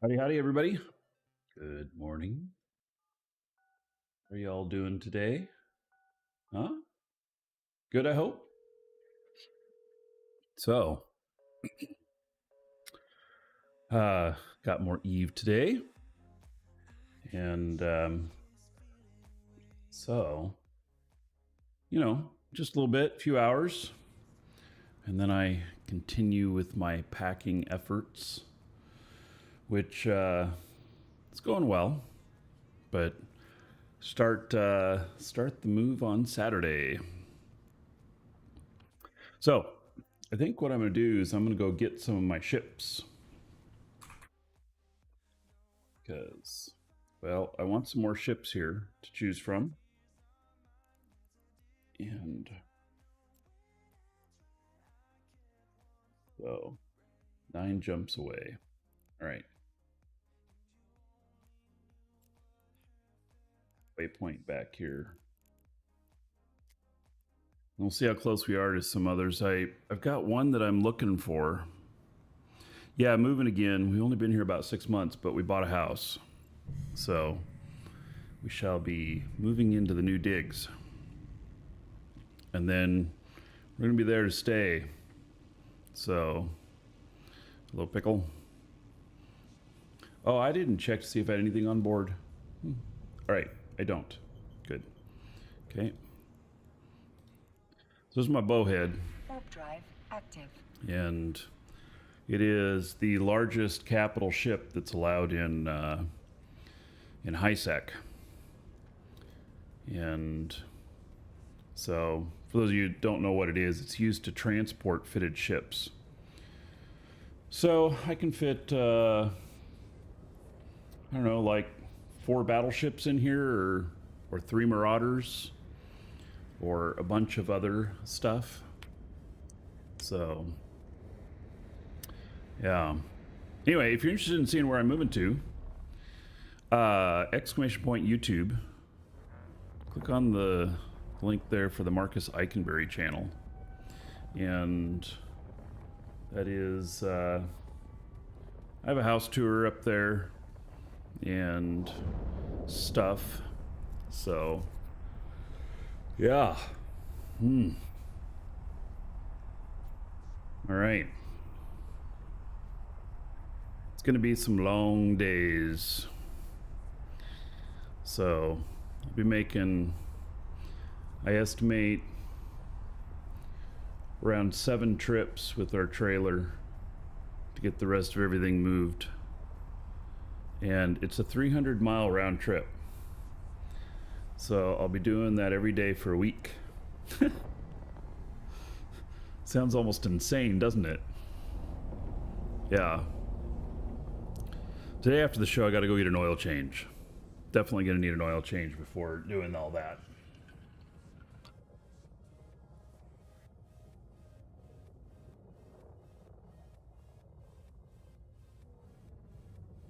Howdy, howdy, everybody. Good morning. How are y'all doing today? Huh? Good, I hope. So, got more Eve today. And so, just a little bit, a few hours. And then I continue with my packing efforts, which it's going well. But start the move on Saturday. So, I think what I'm going to do is I'm going to go get some of my ships. Because, well, I want some more ships here to choose from. And so, 9 jumps away. All right. Waypoint back here. We'll see how close we are to some others. I've got one that I'm looking for. Yeah, moving again. We've only been here about 6 months, but we bought a house. So we shall be moving into the new digs. And then we're going to be there to stay. So, hello, Pickle. Oh, I didn't check to see if I had anything on board. All right, I don't. Good. Okay. So this is my Bowhead. Warp drive active. And it is the largest capital ship that's allowed in HISEC. And so, for those of you who don't know what it is, it's used to transport fitted ships. So I can fit, I don't know, like 4 battleships in here, or 3 Marauders, or a bunch of other stuff. So, yeah. Anyway, if you're interested in seeing where I'm moving to, exclamation point YouTube. Click on the link there for the Marcus Eikenberry channel. And that is, I have a house tour up there and stuff. So, yeah. All right. It's going to be some long days. So, I'll be making, I estimate, around 7 trips with our trailer to get the rest of everything moved. And it's a 300-mile round trip. So I'll be doing that every day for a week. Sounds almost insane, doesn't it? Yeah. Today after the show, I got to go get an oil change. Definitely going to need an oil change before doing all that.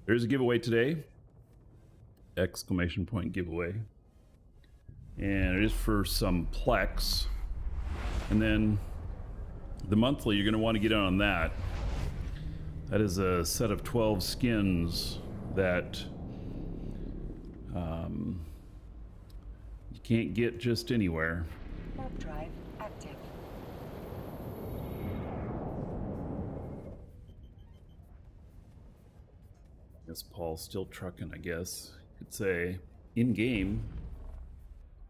There's a giveaway today. Exclamation point giveaway. And it is for some Plex. And then the monthly, you're going to want to get in on that. That is a set of 12 skins that you can't get just anywhere. Warp drive active. Yes, Paul's still trucking, I guess. You could say in-game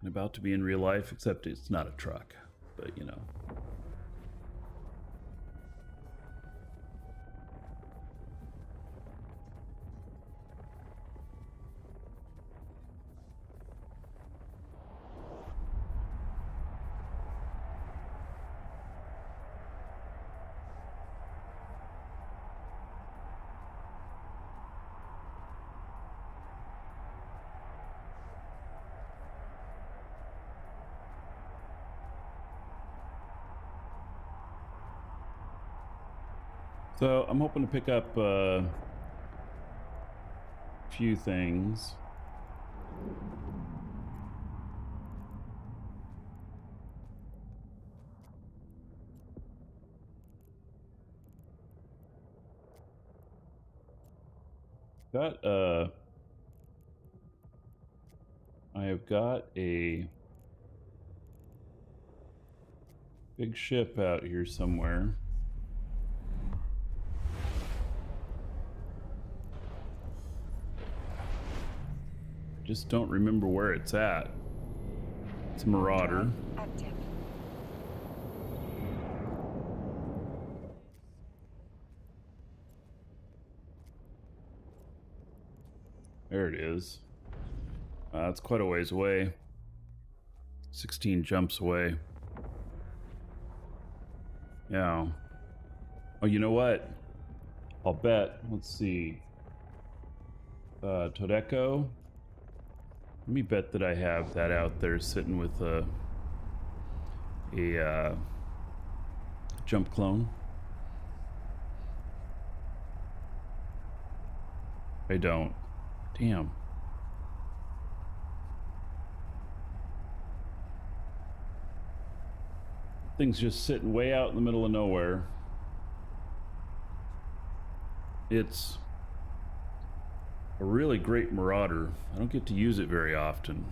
and about to be in real life, except it's not a truck, but you know. So I'm hoping to pick up a few things. Got I have got a big ship out here somewhere. Just don't remember where it's at. It's a Marauder. Active. There it is. It's quite a ways away. 16 jumps away. Yeah. Oh, you know what? I'll bet. Let's see. Todeko. Let me bet that I have that out there sitting with a jump clone. I don't. Damn. Thing's just sitting way out in the middle of nowhere. It's a really great Marauder. I don't get to use it very often.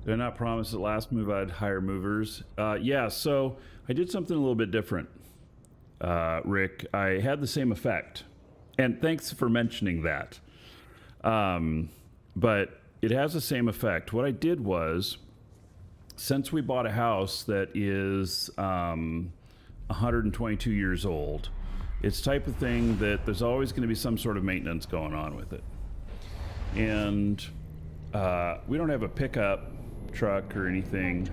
Did I not promise at last move I'd hire movers? Yeah, so I did something a little bit different, Rick. I had the same effect. And thanks for mentioning that. But it has the same effect. What I did was, since we bought a house that is 122 years old, it's type of thing that there's always going to be some sort of maintenance going on with it. And we don't have a pickup truck or anything.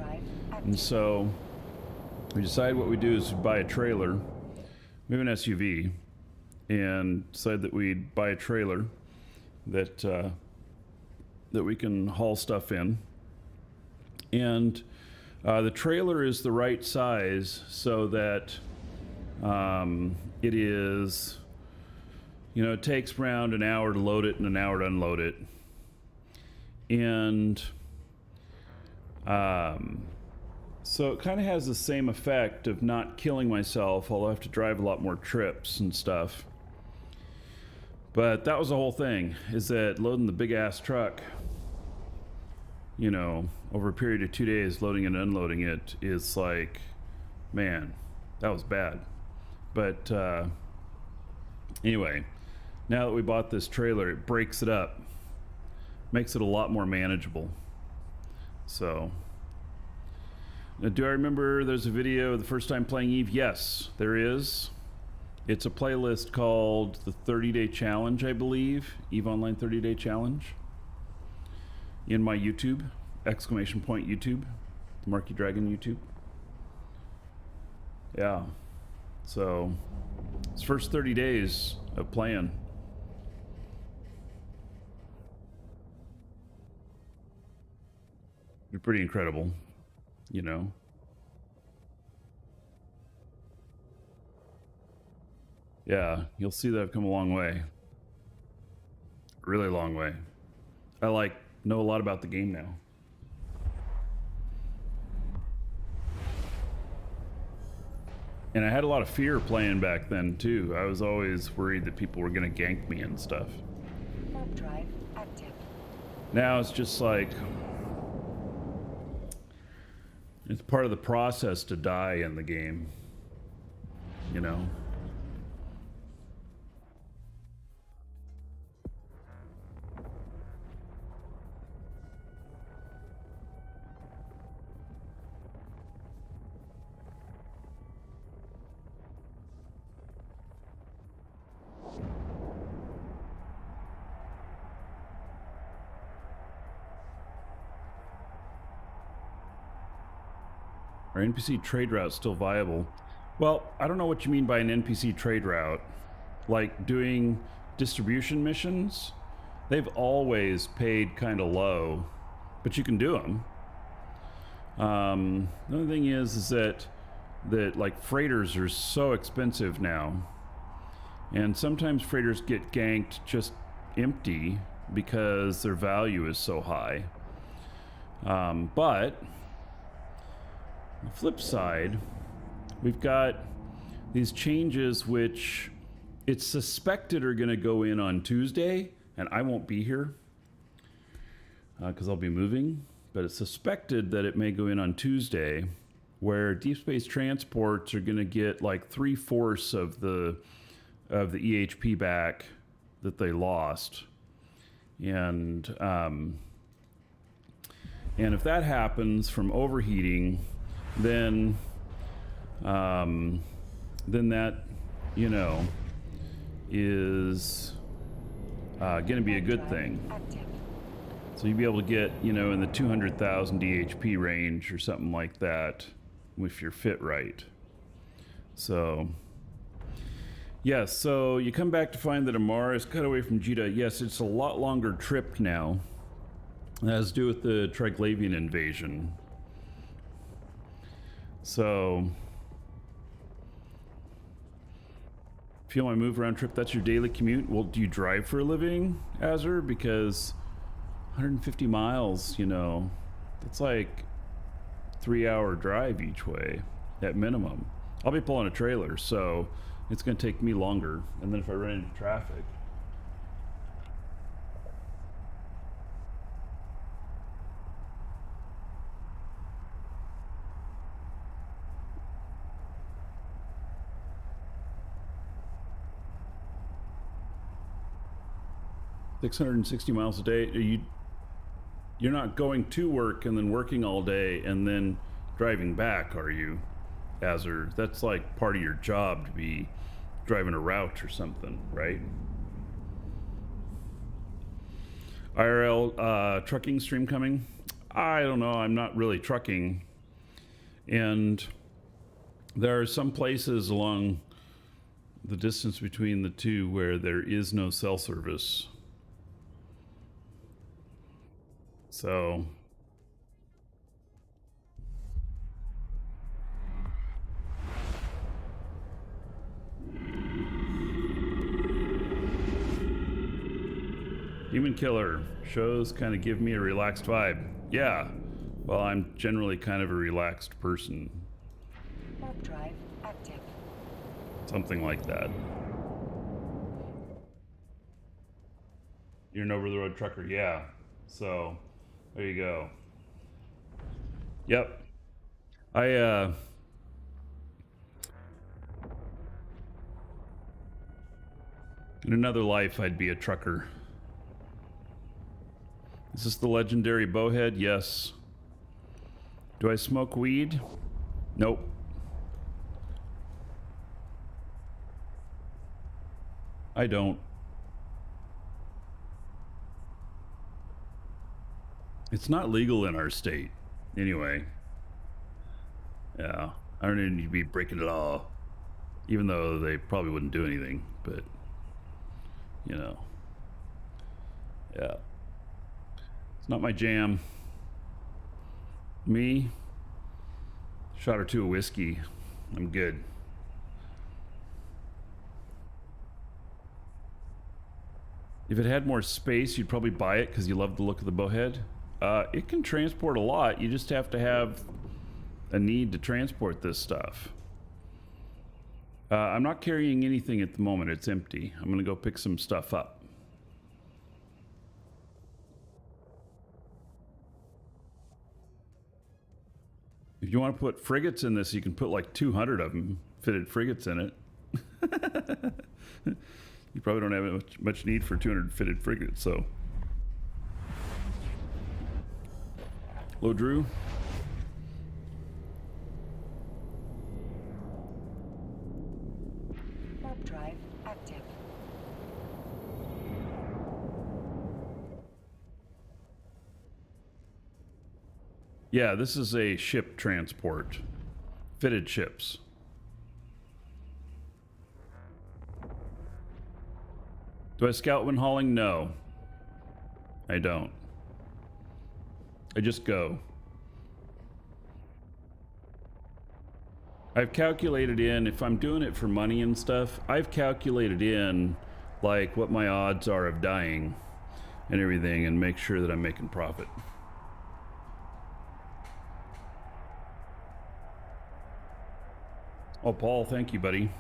And so we decided what we do is buy a trailer, maybe an SUV, and decide that we'd buy a trailer that that we can haul stuff in. And the trailer is the right size so that it is, you know, it takes around an hour to load it and an hour to unload it. And so it kind of has the same effect of not killing myself, although I have to drive a lot more trips and stuff. But that was the whole thing, is that loading the big ass truck, you know, over a period of 2 days, loading and unloading it is like, man, that was bad. But anyway, now that we bought this trailer, it breaks it up, makes it a lot more manageable. So, now, do I remember there's a video of the first time playing Eve? Yes, there is. It's a playlist called the 30-Day Challenge, I believe. Eve Online 30-Day Challenge. In my YouTube, ! YouTube, the Markee Dragon YouTube. Yeah. So, it's first 30 days of playing. They're pretty incredible, you know. Yeah, you'll see that I've come a long way. Really long way. I know a lot about the game now. And I had a lot of fear playing back then too. I was always worried that people were gonna gank me and stuff. Warp drive active. Now it's just like, it's part of the process to die in the game, you know? Are NPC trade routes still viable? Well, I don't know what you mean by an NPC trade route. Like doing distribution missions? They've always paid kind of low, but you can do them. The only thing is that like freighters are so expensive now, and sometimes freighters get ganked just empty because their value is so high. But the flip side, we've got these changes which it's suspected are going to go in on Tuesday, and I won't be here because I'll be moving, but it's suspected that it may go in on Tuesday, where deep space transports are going to get like 3/4 of the EHP back that they lost, and if that happens from overheating, then that, you know, is going to be a good thing. So you'll be able to get, you know, in the 200,000 DHP range or something like that if you're fit right. So, yes, so you come back to find that Amara is cut away from Jita. Yes, it's a lot longer trip now. That has to do with the Triglavian invasion. So, if you want to move around trip, that's your daily commute. Well, do you drive for a living, Azur? Because 150 miles, you know, that's like 3-hour drive each way at minimum. I'll be pulling a trailer, so it's going to take me longer. And then if I run into traffic. $660 miles a day. You're not going to work and then working all day and then driving back, are you, Azur? That's like part of your job to be driving a route or something, right? IRL trucking stream coming? I don't know. I'm not really trucking. And there are some places along the distance between the two where there is no cell service. So Human Killer shows kind of give me a relaxed vibe. Yeah, well, I'm generally kind of a relaxed person. Warp drive active. Something like that. You're an over-the-road trucker, yeah. So there you go. Yep. In another life, I'd be a trucker. Is this the legendary Bowhead? Yes. Do I smoke weed? Nope. I don't. It's not legal in our state, anyway. Yeah, I don't need to be breaking the law, even though they probably wouldn't do anything, but, you know. Yeah. It's not my jam. Me, shot or two of whiskey, I'm good. If it had more space, you'd probably buy it because you love the look of the Bowhead. It can transport a lot. You just have to have a need to transport this stuff. I'm not carrying anything at the moment. It's empty. I'm going to go pick some stuff up. If you want to put frigates in this, you can put like 200 of them, fitted frigates in it. You probably don't have much need for 200 fitted frigates, so. Hello, Drew. Warp drive active. Yeah, this is a ship transport. Fitted ships. Do I scout when hauling? No. I don't. I just go. I've calculated in, if I'm doing it for money and stuff, I've calculated in like what my odds are of dying and everything and make sure that I'm making profit. Oh, Paul, thank you, buddy.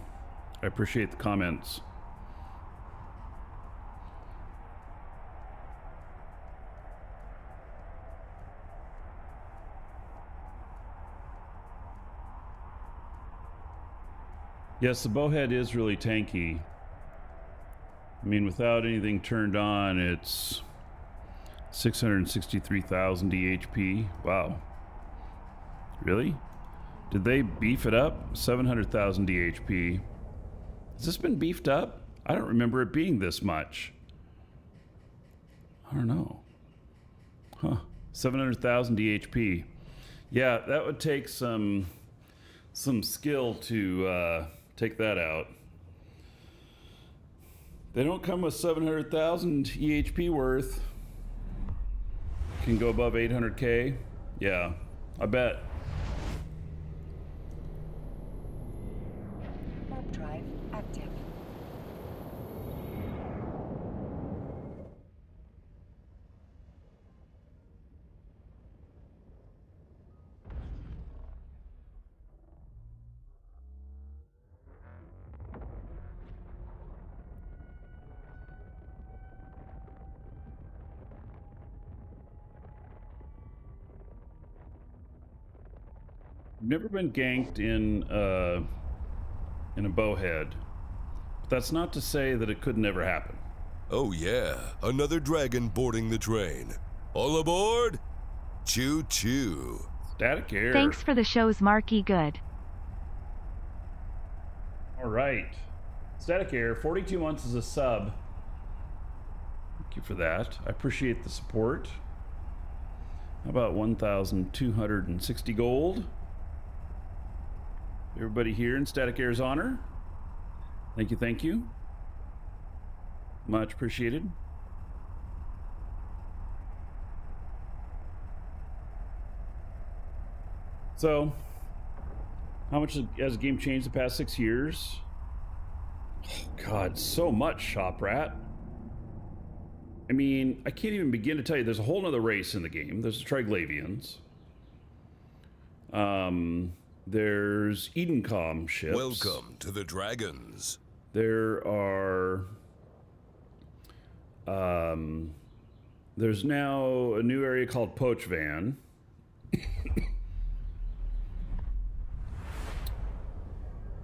I appreciate the comments. Yes, the Bowhead is really tanky. I mean, without anything turned on, it's 663,000 DHP. Wow. Really? Did they beef it up? 700,000 DHP. Has this been beefed up? I don't remember it being this much. I don't know. Huh. 700,000 DHP. Yeah, that would take some skill to take that out. They don't come with 700,000 EHP worth. Can go above 800K. Yeah, I bet. Warp drive active. Never been ganked in a bowhead. But that's not to say that it could never happen. Oh yeah, another dragon boarding the train. All aboard? Choo choo. Static air. Thanks for the show's Markee good. All right. Static air, 42 months as a sub. Thank you for that. I appreciate the support. How about 1,260 gold? Everybody here in Static Air's honor. Thank you, thank you. Much appreciated. So, how much has the game changed the past 6 years? Oh, God, so much, Shop Rat. I mean, I can't even begin to tell you. There's a whole nother race in the game. There's the Triglavians. There's Edencom ships. Welcome to the dragons. There are... there's now a new area called Pochvan.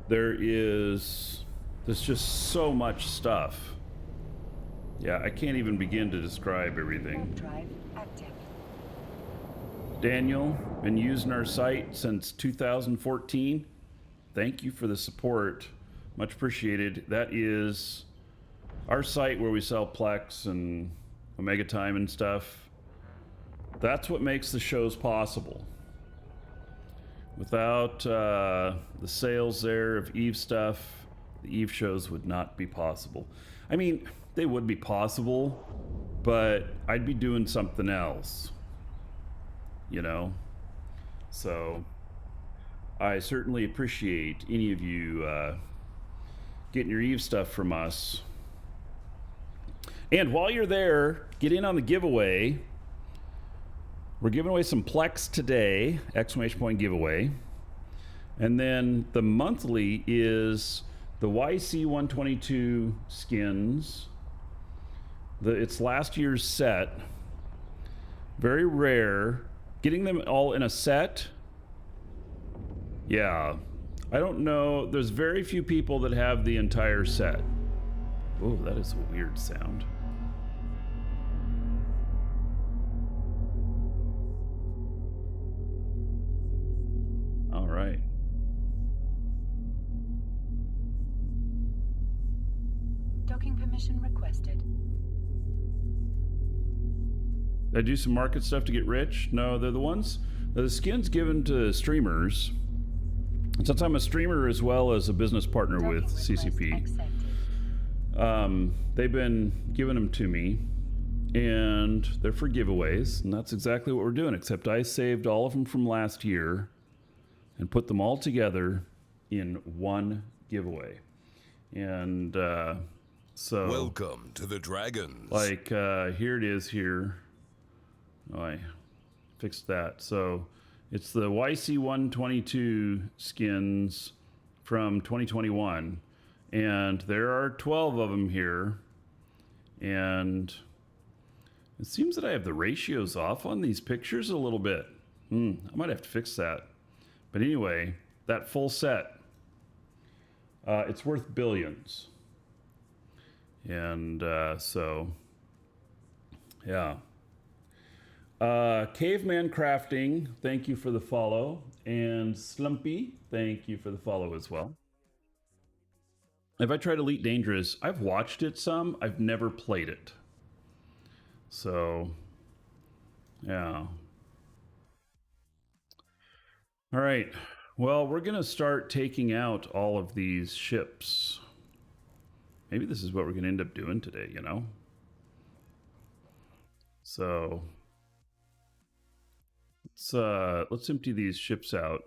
There's just so much stuff. Yeah, I can't even begin to describe everything. Warp drive active. Daniel, been using our site since 2014. Thank you for the support. Much appreciated. That is our site where we sell Plex and Omega Time and stuff. That's what makes the shows possible. Without the sales there of Eve stuff, the Eve shows would not be possible. I mean, they would be possible, but I'd be doing something else, you know? So I certainly appreciate any of you getting your Eve stuff from us. And while you're there, get in on the giveaway. We're giving away some Plex today, exclamation point giveaway. And then the monthly is the YC122 skins. It's last year's set. Very rare. Getting them all in a set. Yeah. I don't know. There's very few people that have the entire set. Oh, that is a weird sound. All right. Docking permission requested. Did I do some market stuff to get rich? No, they're the skins given to streamers. Since I'm a streamer as well as a business partner Docking with request CCP, accepted. they've been giving them to me, and they're for giveaways, and that's exactly what we're doing, except I saved all of them from last year and put them all together in one giveaway. And so... Welcome to the dragons. Like, here it is here. Oh, I fixed that. So it's the YC122 skins from 2021, and there are 12 of them here. And it seems that I have the ratios off on these pictures a little bit. I might have to fix that. But anyway, that full set, it's worth billions. And so, yeah. Caveman Crafting, thank you for the follow. And Slumpy, thank you for the follow as well. If I tried Elite Dangerous, I've watched it some. I've never played it. So, yeah. All right. Well, we're going to start taking out all of these ships. Maybe this is what we're going to end up doing today, you know? So, let's empty these ships out.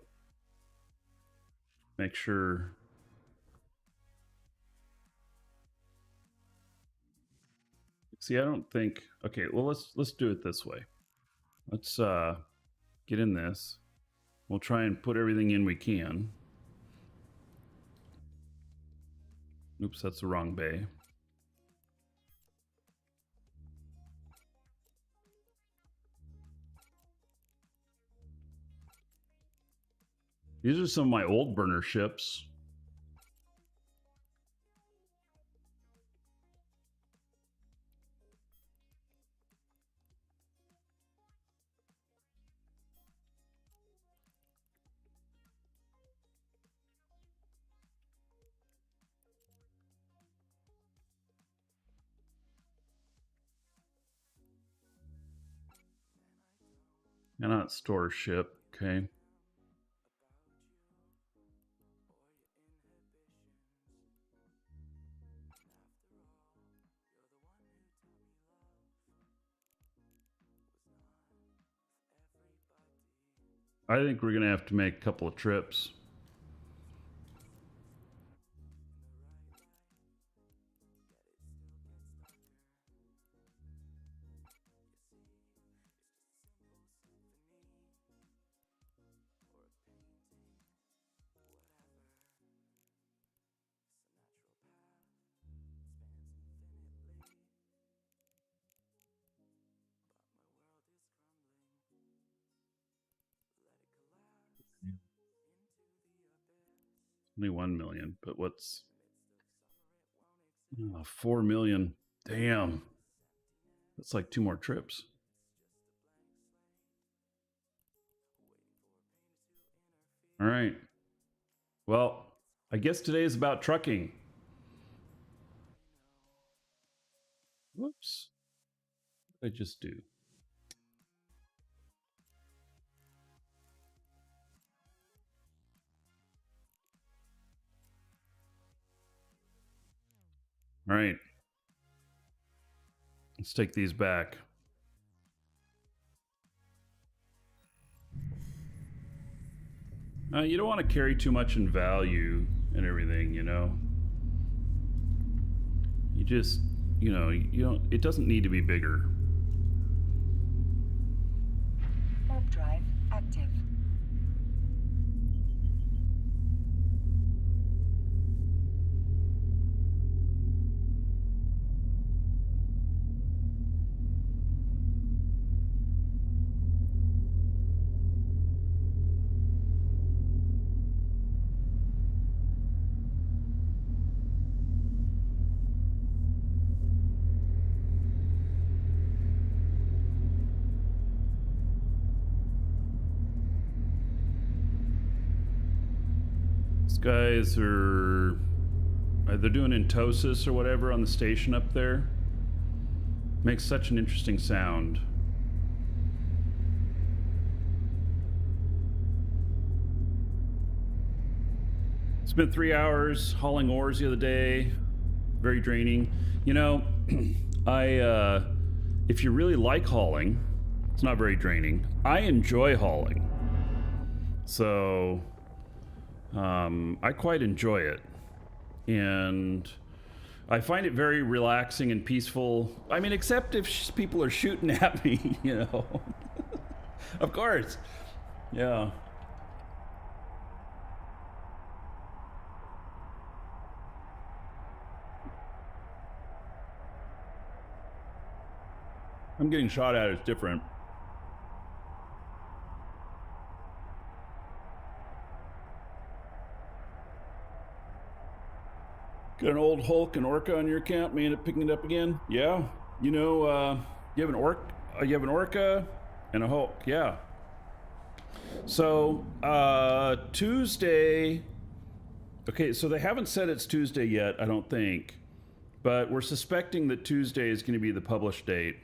Make sure. See, I don't think. Okay, well, let's do it this way. Let's get in this. We'll try and put everything in we can. Oops, that's the wrong bay. These are some of my old burner ships. Cannot store ship, okay. I think we're gonna have to make a couple of trips. Only 1 million, but what's 4 million? Damn, that's like 2 more trips. All right. Well, I guess today is about trucking. Whoops. What did I just do? All right. Let's take these back. You don't want to carry too much in value and everything, you know. You just, you know, you don't. It doesn't need to be bigger. Warp drive active. These guys are they're doing Entosis or whatever on the station up there. Makes such an interesting sound. Spent 3 hours hauling ores the other day. Very draining. You know, if you really like hauling, it's not very draining. I enjoy hauling. So, I quite enjoy it. And I find it very relaxing and peaceful. I mean, except if people are shooting at me, you know. Of course. Yeah. I'm getting shot at. It's different. Got an old Hulk and Orca on your account. May end up picking it up again. Yeah, you know, you have an Orca and a Hulk. Yeah. So Tuesday. Okay, so they haven't said it's Tuesday yet, I don't think, but we're suspecting that Tuesday is going to be the published date.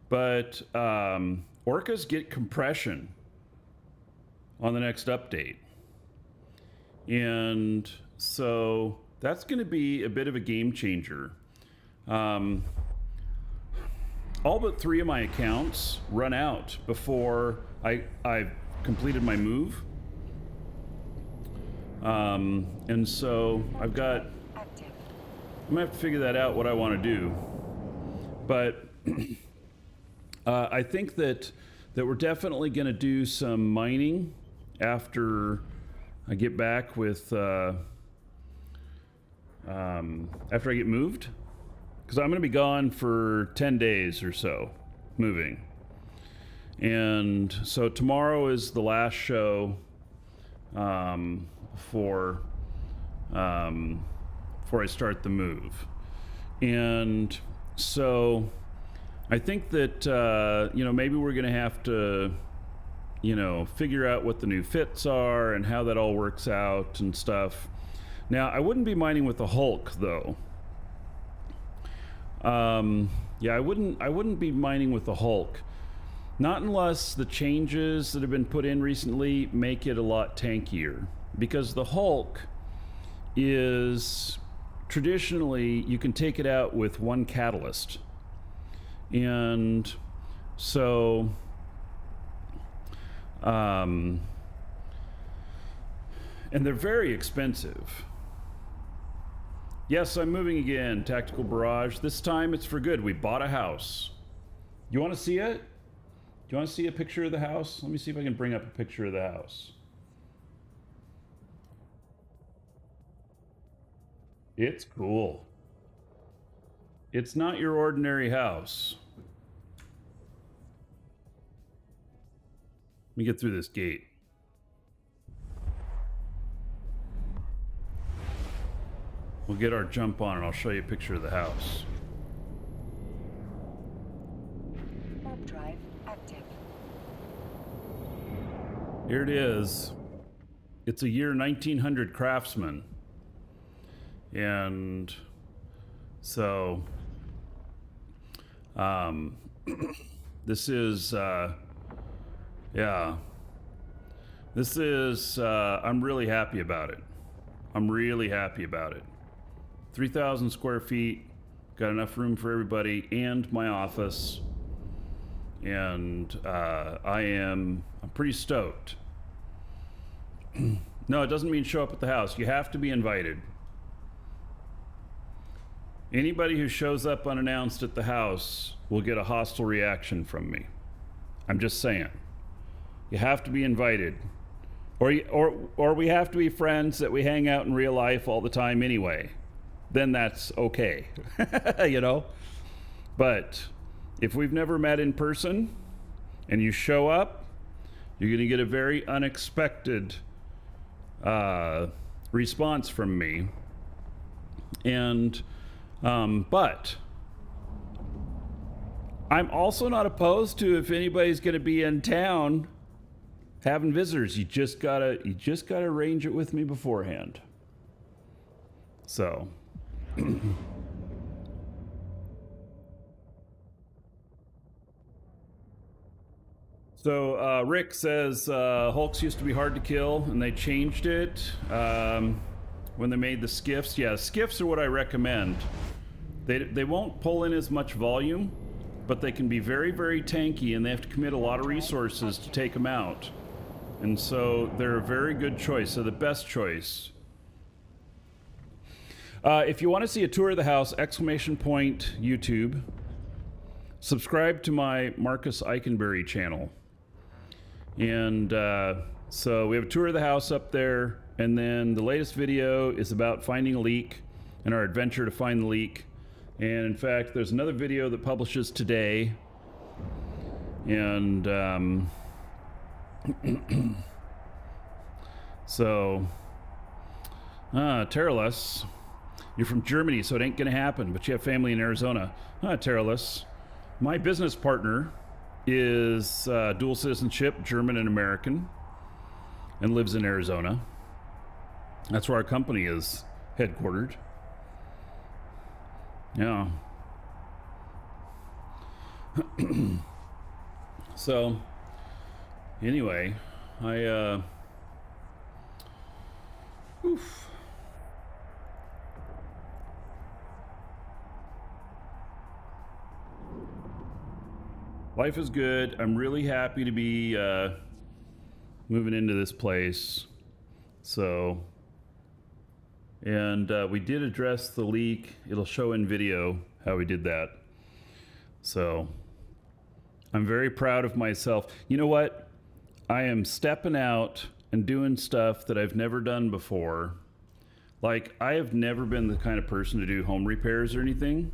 But Orcas get compression on the next update, and so that's going to be a bit of a game changer. All but 3 of my accounts run out before I've completed my move. And so I've got, I'm gonna have to figure that out, what I want to do. But I think that we're definitely going to do some mining after I get back with, after I get moved, because I'm going to be gone for 10 days or so, moving. And so tomorrow is the last show before I start the move. And so I think that, you know, maybe we're going to have to, you know, figure out what the new fits are and how that all works out and stuff. Now, I wouldn't be mining with the Hulk, though. Yeah, I wouldn't be mining with the Hulk. Not unless the changes that have been put in recently make it a lot tankier. Because the Hulk is traditionally, you can take it out with one catalyst. And so, and they're very expensive. Yes, I'm moving again, Tactical Barrage. This time it's for good. We bought a house. You want to see it? Do you want to see a picture of the house? Let me see if I can bring up a picture of the house. It's cool. It's not your ordinary house. Let me get through this gate. We'll get our jump on and I'll show you a picture of the house. Warp drive active. Here it is. It's a year 1900 Craftsman. And so, this is, yeah, this is, I'm really happy about it. I'm really happy about it. 3,000 square feet, got enough room for everybody and my office. And I'm pretty stoked. No, it doesn't mean show up at the house. You have to be invited. Anybody who shows up unannounced at the house will get a hostile reaction from me. I'm just saying. You have to be invited. Or we have to be friends that we hang out in real life all the time anyway. Then that's okay. You know? But if we've never met in person and you show up, you're going to get a very unexpected response from me. And but I'm also not opposed to, if anybody's going to be in town having visitors, you just gotta arrange it with me beforehand. So so Rick says Hulks used to be hard to kill and they changed it when they made the skiffs. Yeah, skiffs are what I recommend. They won't pull in as much volume, but they can be very, very tanky, and they have to commit a lot of resources to take them out. And so they're a very good choice, so the best choice. If you want to see a tour of the house, ! YouTube. Subscribe to my Marcus Eikenberry channel. And so we have a tour of the house up there, and then the latest video is about finding a leak and our adventure to find the leak. And in fact, there's another video that publishes today And so, Terralus, you're from Germany, so it ain't gonna happen, but you have family in Arizona. Terralus, my business partner is dual citizenship, German and American, and lives in Arizona. That's where our company is headquartered. Yeah. So, anyway, oof. Life is good. I'm really happy to be moving into this place. So, and we did address the leak. It'll show in video how we did that. So, I'm very proud of myself. You know what? I am stepping out and doing stuff that I've never done before. Like, I have never been the kind of person to do home repairs or anything.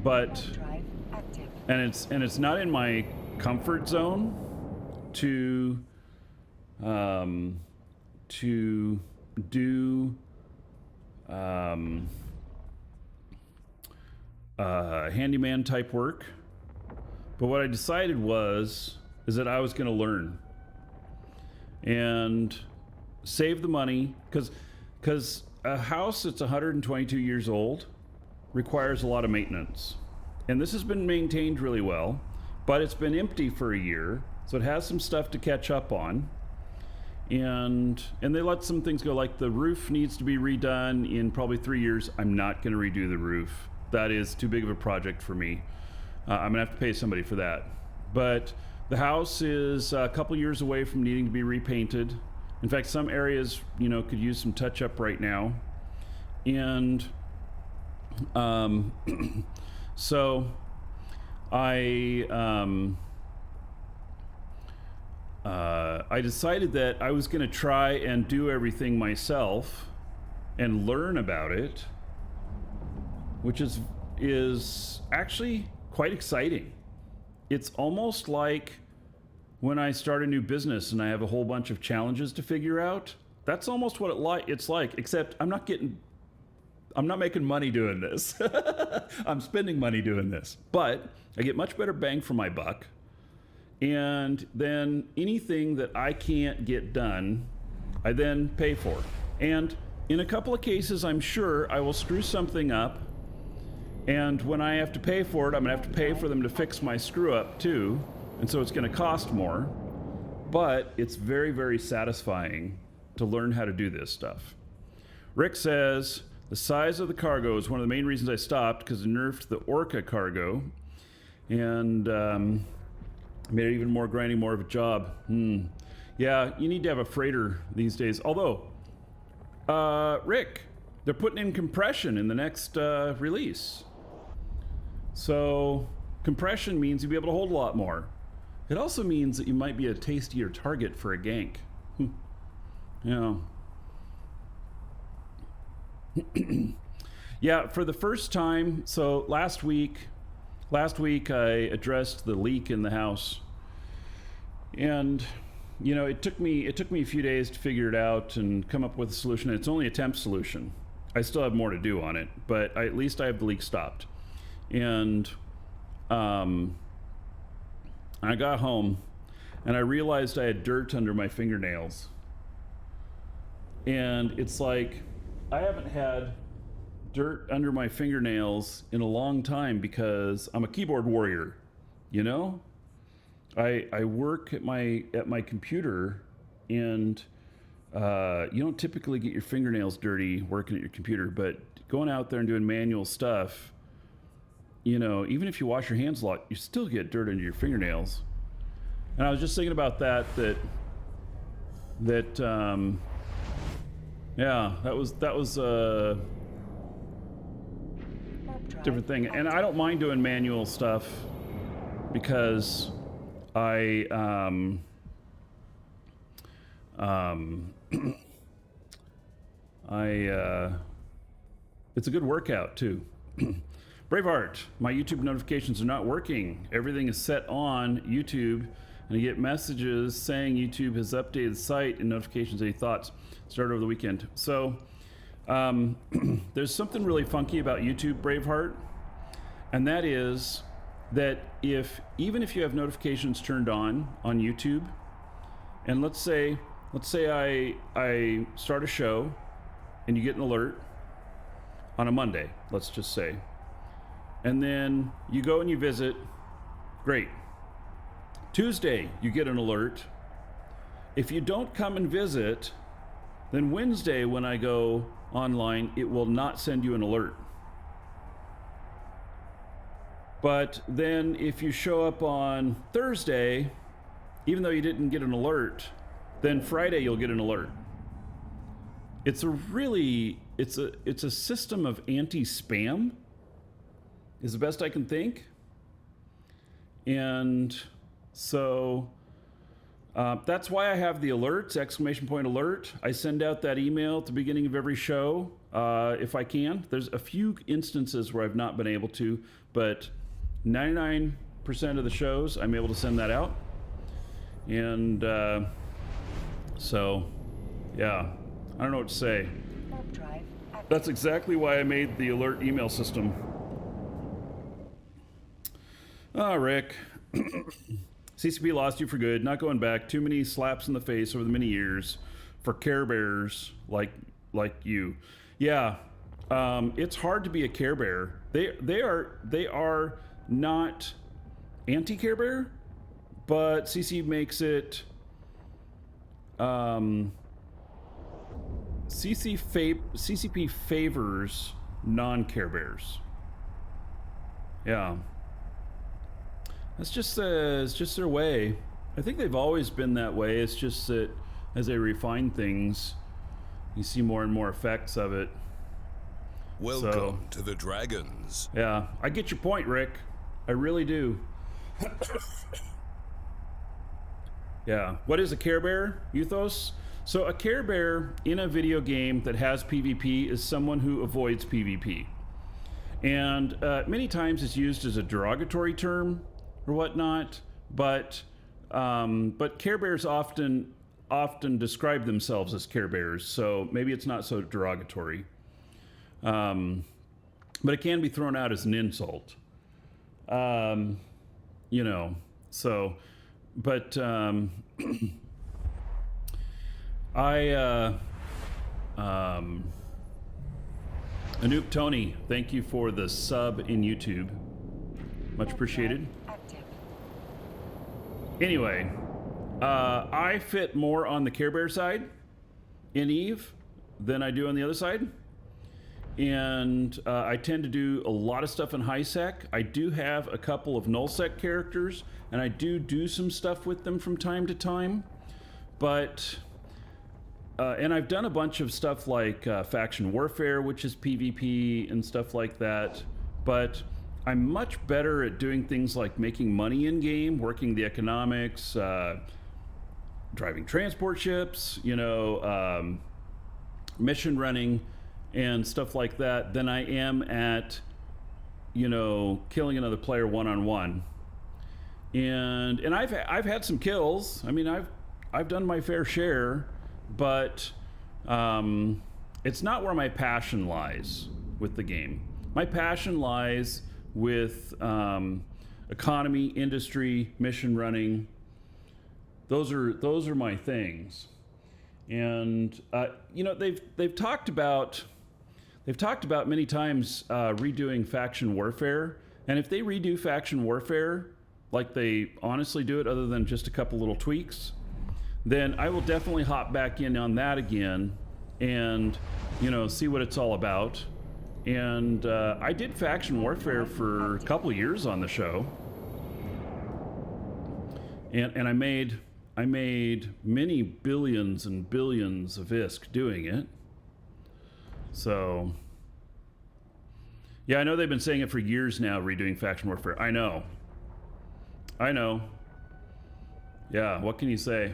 But it's not in my comfort zone to do handyman type work. But what I decided is that I was going to learn and save the money, because a house that's 122 years old requires a lot of maintenance. And this has been maintained really well, but it's been empty for a year, so it has some stuff to catch up on. And they let some things go, like the roof needs to be redone in probably 3 years. I'm not going to redo the roof. That is too big of a project for me. I'm going to have to pay somebody for that. But the house is a couple years away from needing to be repainted. In fact, some areas, could use some touch up right now. And so I decided that I was going to try and do everything myself and learn about it, which is actually quite exciting. It's almost like when I start a new business and I have a whole bunch of challenges to figure out. That's almost what it's like, except I'm not making money doing this. I'm spending money doing this, but I get much better bang for my buck. And then anything that I can't get done, I then pay for. And in a couple of cases, I'm sure I will screw something up. And when I have to pay for it, I'm gonna have to pay for them to fix my screw up too. And so it's gonna cost more, but it's very, very satisfying to learn how to do this stuff. Rick says, the size of the cargo is one of the main reasons I stopped, because it nerfed the Orca cargo and made it even more grinding, more of a job. Yeah, you need to have a freighter these days. Although, Rick, they're putting in compression in the next release. So compression means you'll be able to hold a lot more. It also means that you might be a tastier target for a gank. Yeah. Yeah, for the first time, so last week I addressed the leak in the house. And it took me a few days to figure it out and come up with a solution. It's only a temp solution. I still have more to do on it, but at least I have the leak stopped. And I got home and I realized I had dirt under my fingernails. And it's like, I haven't had dirt under my fingernails in a long time because I'm a keyboard warrior, I work at my computer, and you don't typically get your fingernails dirty working at your computer, but going out there and doing manual stuff, even if you wash your hands a lot, you still get dirt under your fingernails. And I was just thinking about that yeah, that was a different thing. And I don't mind doing manual stuff because I It's a good workout too. Braveheart, my YouTube notifications are not working. Everything is set on YouTube, and I get messages saying YouTube has updated the site and notifications. Any thoughts? Start over the weekend. So there's something really funky about YouTube, Braveheart, and that is that even if you have notifications turned on YouTube, and let's say I start a show and you get an alert on a Monday, let's just say, and then you go and you visit, great. Tuesday you get an alert. If you don't come and visit, then Wednesday when I go online, it will not send you an alert. But then if you show up on Thursday, even though you didn't get an alert, then Friday you'll get an alert. It's a system of anti-spam, is the best I can think. And so that's why I have the alerts, exclamation point alert. I send out that email at the beginning of every show if I can. There's a few instances where I've not been able to, but 99% of the shows I'm able to send that out. And so, yeah, I don't know what to say. Warp drive active. That's exactly why I made the alert email system. Ah, Rick. CCP lost you for good. Not going back. Too many slaps in the face over the many years for Care Bears like you. Yeah, it's hard to be a Care Bear. They are not anti-Care Bear, but CC makes it. CCP favors non-Care Bears. Yeah. It's just their way. I think they've always been that way. It's just that as they refine things, you see more and more effects of it. Welcome to the Dragons. Yeah, I get your point, Rick. I really do. Yeah. What is a Care Bear, Euthos? So a Care Bear in a video game that has PvP is someone who avoids PvP. And many times it's used as a derogatory term or whatnot, but Care Bears often describe themselves as Care Bears, so maybe it's not so derogatory. But it can be thrown out as an insult. You know, so, but Anoop Tony, thank you for the sub in YouTube. Much appreciated. Active. Anyway, I fit more on the Care Bear side in Eve than I do on the other side. And I tend to do a lot of stuff in high sec. I do have a couple of null sec characters, and I do some stuff with them from time to time. But, and I've done a bunch of stuff like faction warfare, which is PvP and stuff like that. But I'm much better at doing things like making money in game, working the economics, driving transport ships, you know, mission running, and stuff like that than I am at, you know, killing another player one-on-one. And I've had some kills. I mean, I've done my fair share, but it's not where my passion lies with the game. My passion lies with economy, industry, mission running. Those are my things. And you know, they've talked about many times redoing faction warfare, and if they redo faction warfare like they honestly do it, other than just a couple little tweaks, then I will definitely hop back in on that again and, you know, see what it's all about. And I did faction warfare for a couple of years on the show, and I made many billions and billions of ISK doing it. So, yeah, I know they've been saying it for years now, redoing faction warfare. I know. Yeah, what can you say?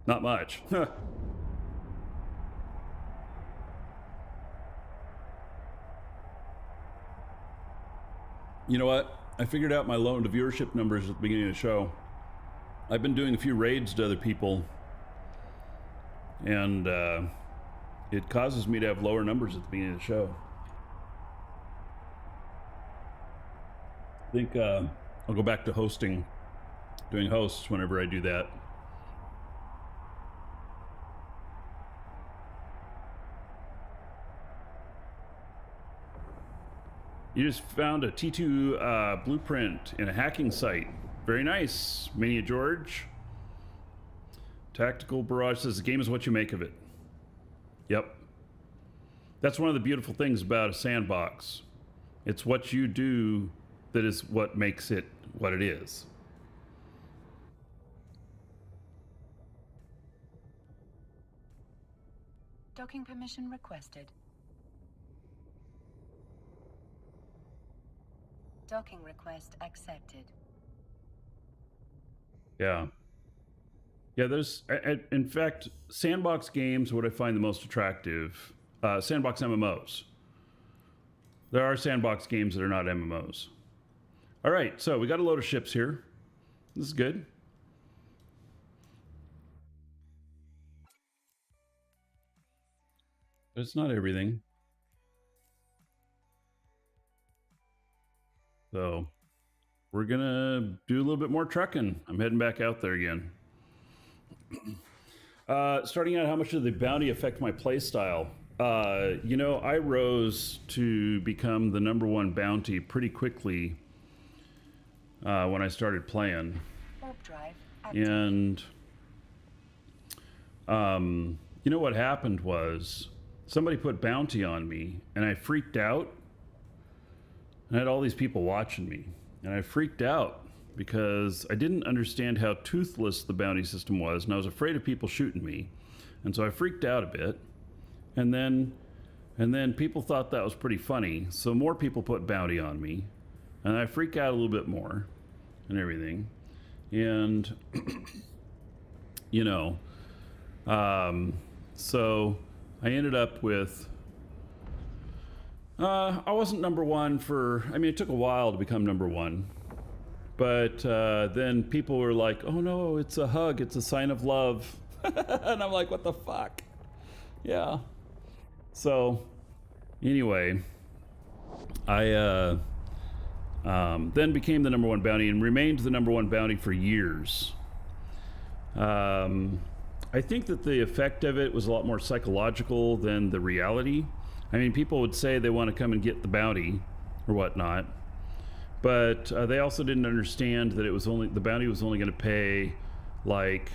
Not much. You know what? I figured out my low to viewership numbers at the beginning of the show. I've been doing a few raids to other people, and it causes me to have lower numbers at the beginning of the show. I think I'll go back to hosting, doing hosts whenever I do that. You just found a T2 blueprint in a hacking site. Very nice, Mania George. Tactical Barrage says the game is what you make of it. Yep. That's one of the beautiful things about a sandbox. It's what you do that is what makes it what it is. Docking permission requested. Docking request accepted. Yeah. Yeah, there's, in fact, sandbox games are what I find the most attractive. Sandbox MMOs. There are sandbox games that are not MMOs. All right, so we got a load of ships here. This is good. But it's not everything. So we're gonna do a little bit more trucking. I'm heading back out there again. Starting out, how much did the bounty affect my playstyle? You know, I rose to become the #1 bounty pretty quickly when I started playing. Warp drive active. And you know what happened was somebody put bounty on me and I freaked out. And I had all these people watching me, and I freaked out because I didn't understand how toothless the bounty system was, and I was afraid of people shooting me. And so I freaked out a bit, and then people thought that was pretty funny, so more people put bounty on me, and I freak out a little bit more and everything. And you know, so I ended up with I wasn't #1 for, I mean, it took a while to become #1. But then people were like, oh no, it's a hug, it's a sign of love. And I'm like, what the fuck? Yeah. So, anyway, I then became the #1 bounty and remained the #1 bounty for years. I think that the effect of it was a lot more psychological than the reality. I mean, people would say they want to come and get the bounty or whatnot, but they also didn't understand that it was only, the bounty was only going to pay like,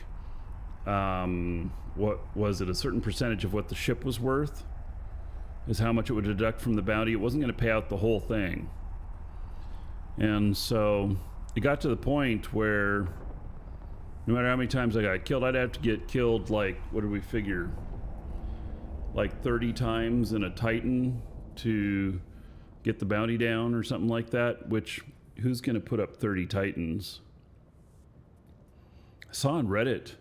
what was it, a certain percentage of what the ship was worth is how much it would deduct from the bounty. It wasn't going to pay out the whole thing. And so it got to the point where no matter how many times I got killed, I'd have to get killed like, what did we figure? Like 30 times in a Titan to get the bounty down or something like that, which who's going to put up 30 Titans? I saw on Reddit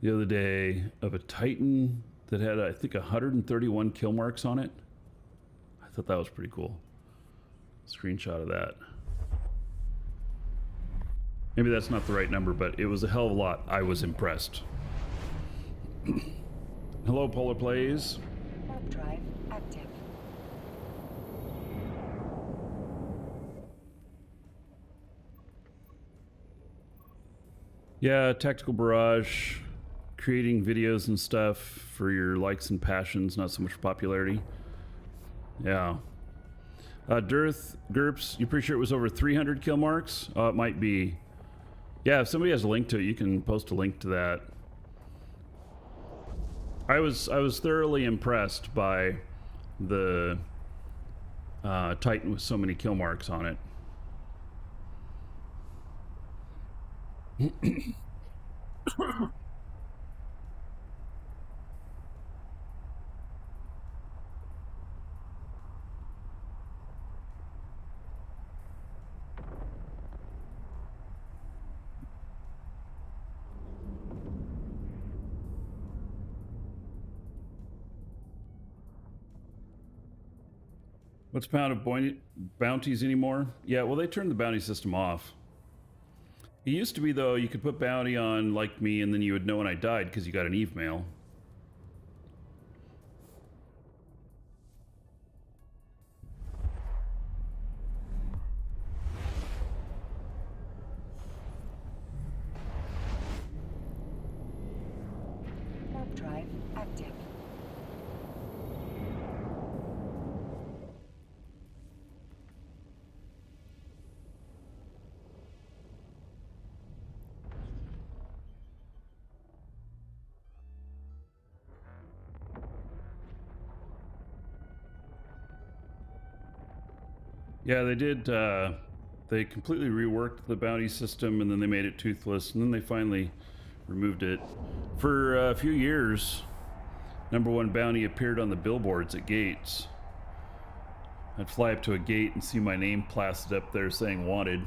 the other day of a Titan that had, I think, 131 kill marks on it. I thought that was pretty cool. Screenshot of that. Maybe that's not the right number, but it was a hell of a lot. I was impressed. Hello, Polar Plays. Warp drive active. Yeah, Tactical Barrage, creating videos and stuff for your likes and passions, not so much for popularity. Yeah. Dearth, Gerps, you pretty sure it was over 300 kill marks? Oh, it might be. Yeah, if somebody has a link to it, you can post a link to that. I was thoroughly impressed by the Titan with so many kill marks on it. What's pound of bounties anymore? Yeah, well, they turned the bounty system off. It used to be, though, you could put bounty on, like me, and then you would know when I died because you got an Eve mail. Warp drive active. Yeah, they did. They completely reworked the bounty system, and then they made it toothless, and then they finally removed it. For a few years, #1 bounty appeared on the billboards at gates. I'd fly up to a gate and see my name plastered up there saying wanted.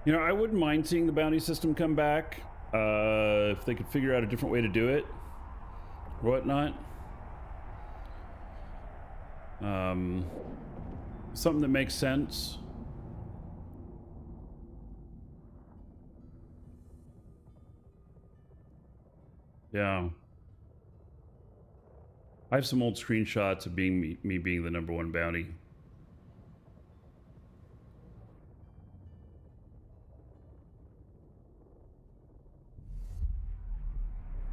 You know, I wouldn't mind seeing the bounty system come back if they could figure out a different way to do it or whatnot. Something that makes sense. Yeah. I have some old screenshots of being me being the #1 bounty.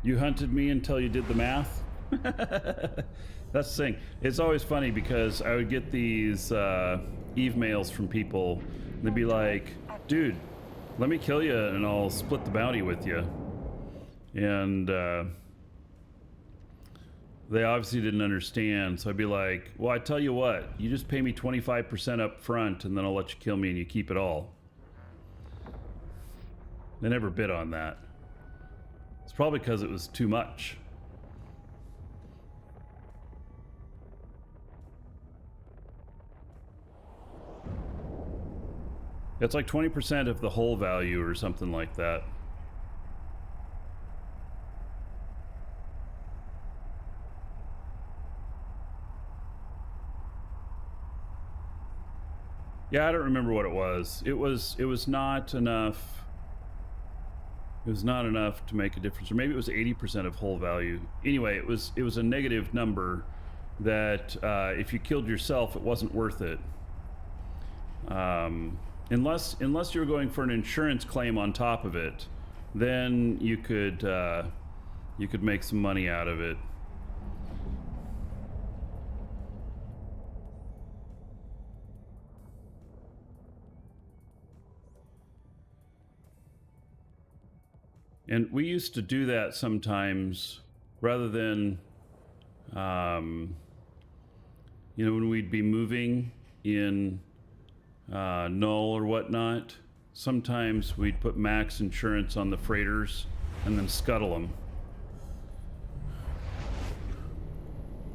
You hunted me until you did the math? That's the thing. It's always funny because I would get these Eve mails from people, and they'd be like, dude, let me kill you and I'll split the bounty with you. And they obviously didn't understand, so I'd be like, well, I tell you what, you just pay me 25% up front and then I'll let you kill me and you keep it all. They never bid on that. It's probably because it was too much. It's like 20% of the whole value or something like that. Yeah, I don't remember what it was. It was not enough. It was not enough to make a difference, or maybe it was 80% of whole value. Anyway, it was a negative number that if you killed yourself, it wasn't worth it. Unless you were going for an insurance claim on top of it, then you could make some money out of it. And we used to do that sometimes, rather than, you know, when we'd be moving in Null or whatnot, sometimes we'd put max insurance on the freighters and then scuttle them,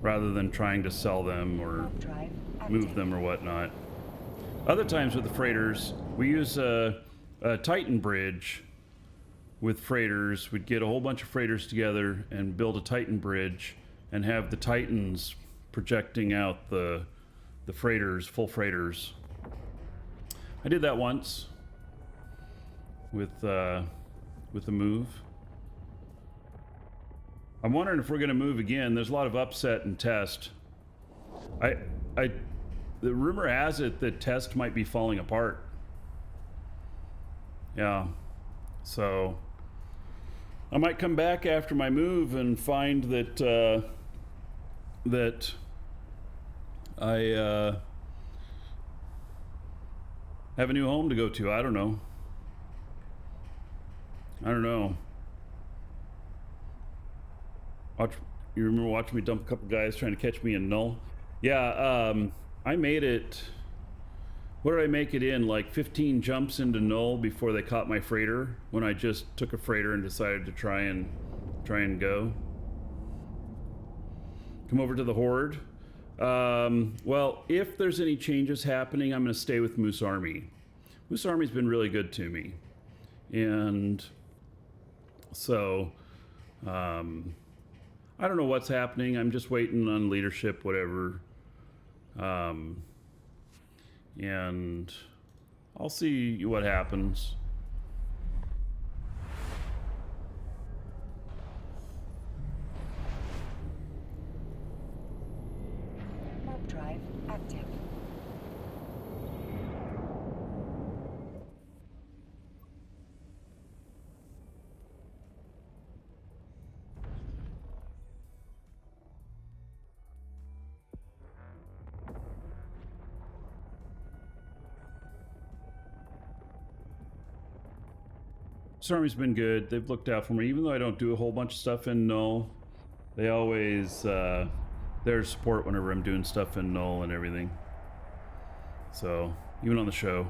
rather than trying to sell them or move them or whatnot. Other times with the freighters, we use a Titan bridge. With freighters, we'd get a whole bunch of freighters together and build a Titan bridge and have the Titans projecting out the freighters, full freighters. I did that once with the move. I'm wondering if we're going to move again. There's a lot of upset in test. The rumor has it that test might be falling apart. Yeah, so I might come back after my move and find that that I have a new home to go to. I don't know. You remember watching me dump a couple guys trying to catch me in Null? Yeah, I made it. What did I make it in? Like 15 jumps into Null before they caught my freighter, when I just took a freighter and decided to try and go. Come over to the Horde. Well, if there's any changes happening, I'm going to stay with Moose Army. Moose Army's been really good to me. And so, I don't know what's happening. I'm just waiting on leadership, whatever. And I'll see what happens. Warp drive active. This army's been good. They've looked out for me, even though I don't do a whole bunch of stuff in null. They always there to support whenever I'm doing stuff in null and everything. So even on the show.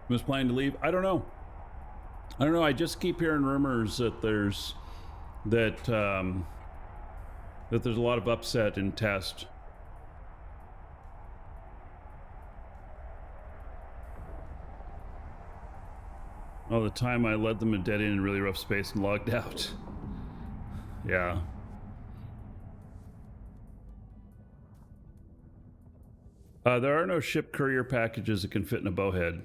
Was planning to leave? I don't know. I just keep hearing rumors that there's that there's a lot of upset in test. All the time I led them a dead end in really rough space and logged out. Yeah. There are no ship courier packages that can fit in a Bowhead.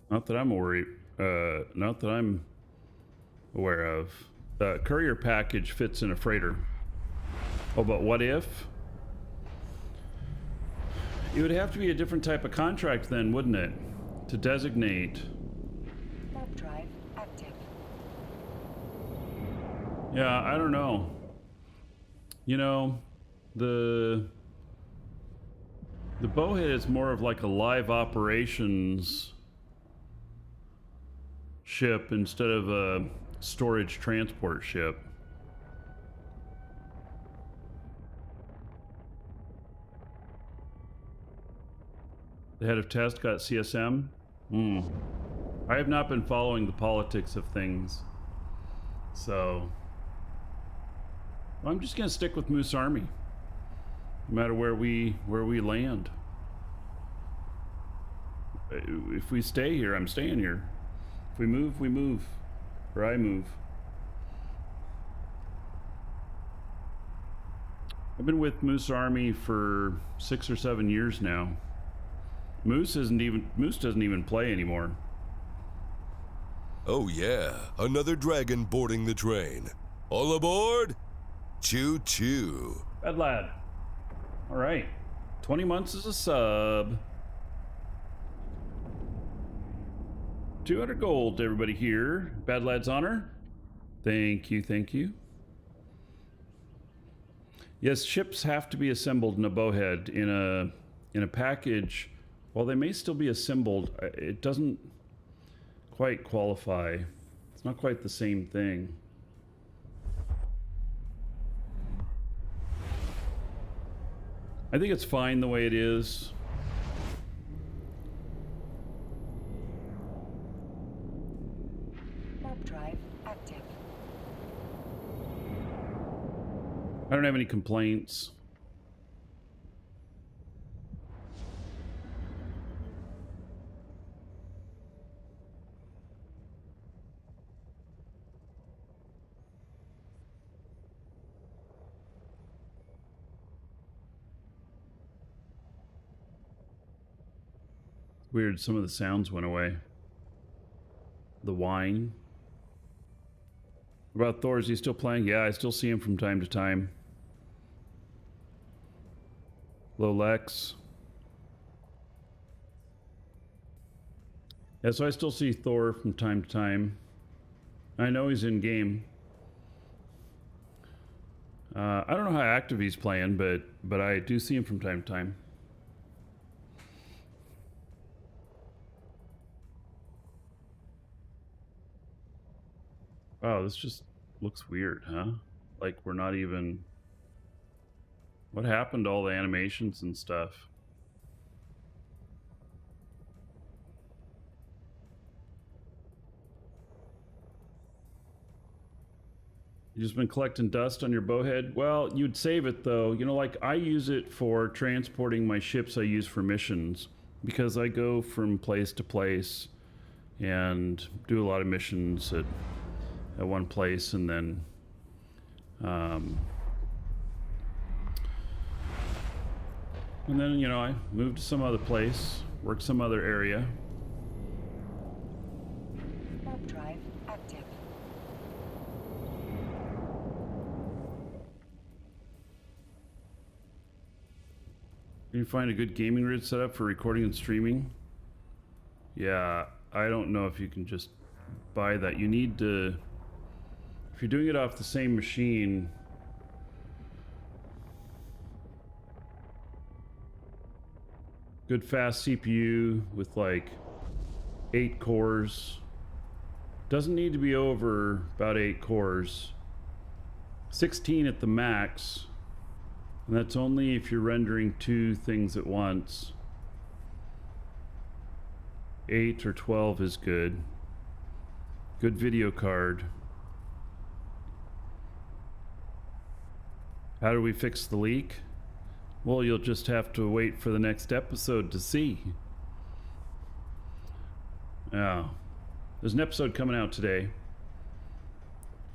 Not that I'm worried. Not that I'm aware of. The courier package fits in a freighter. Oh, but what if? It would have to be a different type of contract then, wouldn't it? To designate. Warp drive active. Yeah, I don't know. You know, the Bowhead is more of like a live operations ship instead of a storage transport ship. The head of test got CSM. I have not been following the politics of things, so I'm just gonna stick with Moose Army, no matter where we land. If we stay here, I'm staying here. If we move, we move, or I move. I've been with Moose Army for 6 or 7 years now. Moose doesn't even play anymore. Oh yeah, another dragon boarding the train. All aboard? Choo choo. Bad lad. All right. 20 months as a sub. 200 gold to everybody here. Bad lad's honor. Thank you, thank you. Yes, ships have to be assembled in a Bowhead in a package. While they may still be assembled, it doesn't quite qualify. It's not quite the same thing. I think it's fine the way it is. Warp drive active. I don't have any complaints. Weird, some of the sounds went away. The whine. What about Thor? Is he still playing? Yeah, I still see him from time to time. Hello, Lex. Yeah, so I still see Thor from time to time. I know he's in game. I don't know how active he's playing, but I do see him from time to time. Wow, this just looks weird, huh? Like we're not even... What happened to all the animations and stuff? You just been collecting dust on your bowhead? Well, you'd save it though. You know, like I use it for transporting my ships I use for missions because I go from place to place and do a lot of missions at one place and then you know, I move to some other place, work some other area. Warp drive active. Can you find a good gaming rig setup for recording and streaming? Yeah, I don't know if you can just buy that. You need to, if you're doing it off the same machine, good fast CPU with like 8 cores. Doesn't need to be over about 8 cores. 16 at the max. And that's only if you're rendering 2 things at once. 8 or 12 is good. Good video card. How do we fix the leak? Well, you'll just have to wait for the next episode to see. Yeah. There's an episode coming out today.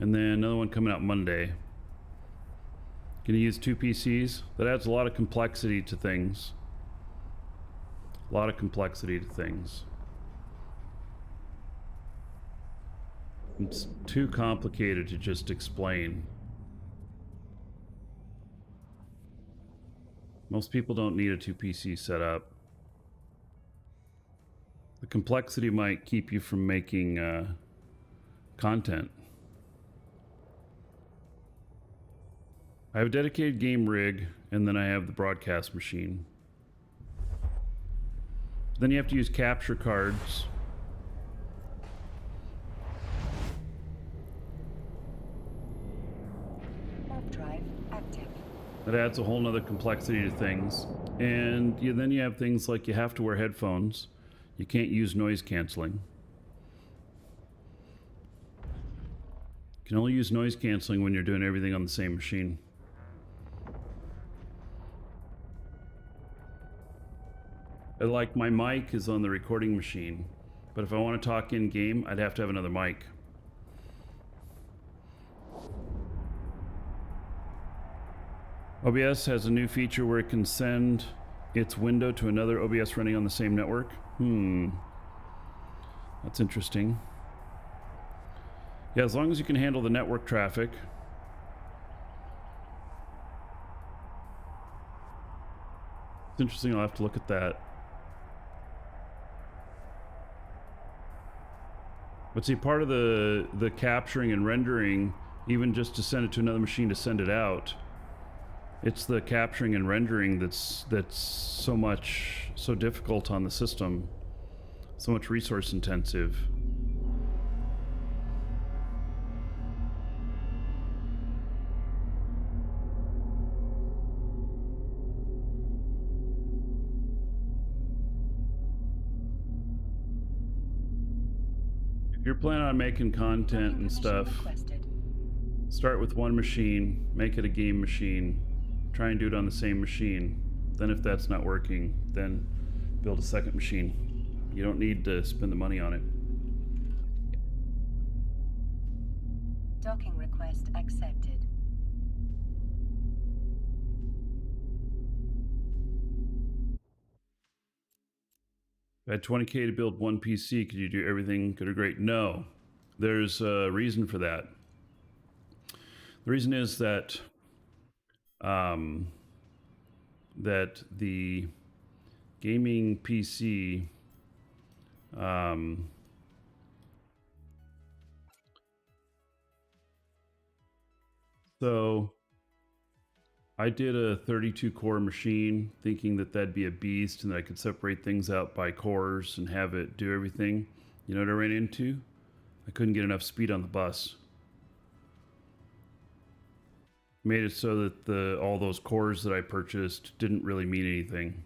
And then another one coming out Monday. Can you use 2 PCs? That adds a lot of complexity to things. A lot of complexity to things. It's too complicated to just explain. Most people don't need a 2 PC setup. The complexity might keep you from making content. I have a dedicated game rig, and then I have the broadcast machine. Then you have to use capture cards. Warp drive active. That adds a whole nother complexity to things. And then you have things like you have to wear headphones. You can't use noise canceling. You can only use noise canceling when you're doing everything on the same machine. Like my mic is on the recording machine, but if I want to talk in game, I'd have to have another mic. OBS has a new feature where it can send its window to another OBS running on the same network. That's interesting. Yeah, as long as you can handle the network traffic. It's interesting, I'll have to look at that. But see, part of the capturing and rendering, even just to send it to another machine to send it out, it's the capturing and rendering that's so difficult on the system, so much resource intensive. If you're planning on making content and stuff, start with one machine, make it a game machine, try and do it on the same machine. Then if that's not working, then build a second machine. You don't need to spend the money on it. Docking request accepted. If I had 20K to build one PC, could you do everything good or great? No. There's a reason for that. The reason is that that the gaming PC so I did a 32 core machine thinking that that'd be a beast and that I could separate things out by cores and have it do everything. You know what I ran into? I couldn't get enough speed on the bus. Made it so that all those cores that I purchased didn't really mean anything.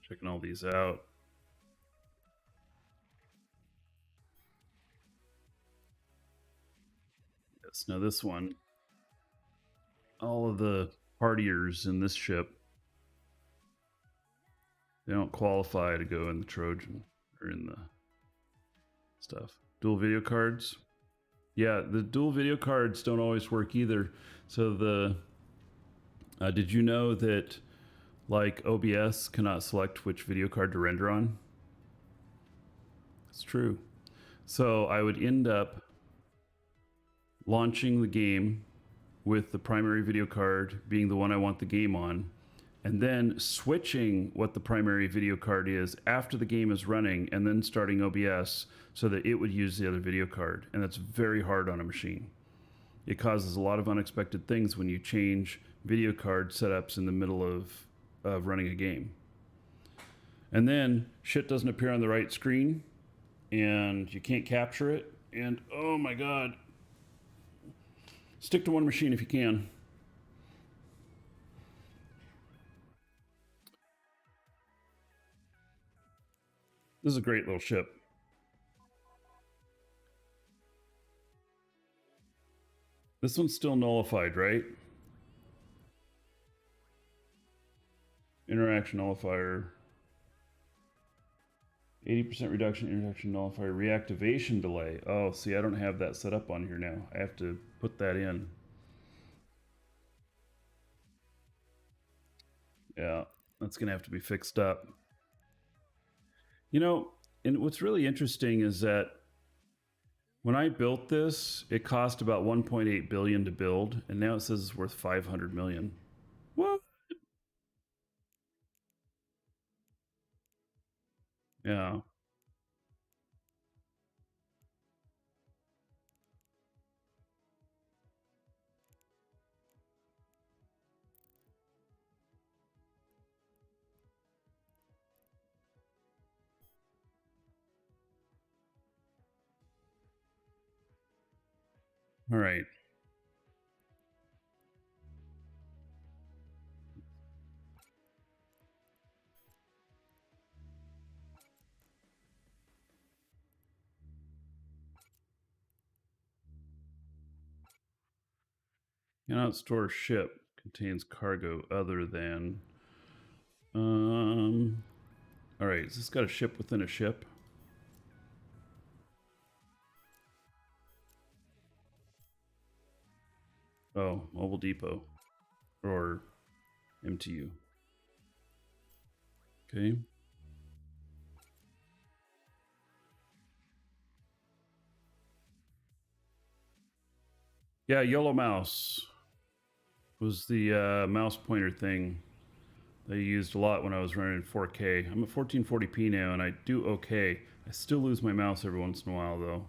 Checking all these out. Yes, now this one, all of the partiers in this ship, they don't qualify to go in the Trojan or in the stuff. Dual video cards. Yeah, the dual video cards don't always work either. So did you know that like OBS cannot select which video card to render on? It's true. So I would end up launching the game with the primary video card being the one I want the game on, and then switching what the primary video card is after the game is running, and then starting OBS so that it would use the other video card. And that's very hard on a machine. It causes a lot of unexpected things when you change video card setups in the middle of running a game. And then shit doesn't appear on the right screen, and you can't capture it. And oh my God, stick to one machine if you can. This is a great little ship. This one's still nullified, right? Interaction nullifier. 80% reduction, interaction nullifier, reactivation delay. Oh, see, I don't have that set up on here now. I have to put that in. Yeah, that's going to have to be fixed up. You know, and what's really interesting is that when I built this, it cost about 1.8 billion to build, and now it says it's worth 500 million. What? Yeah. All right. Cannot store ship contains cargo other than. All right. Is this got a ship within a ship? Oh, mobile depot or MTU. Okay. Yeah, yellow mouse was the mouse pointer thing that I used a lot when I was running in 4K. I'm at 1440p now, and I do okay. I still lose my mouse every once in a while, though.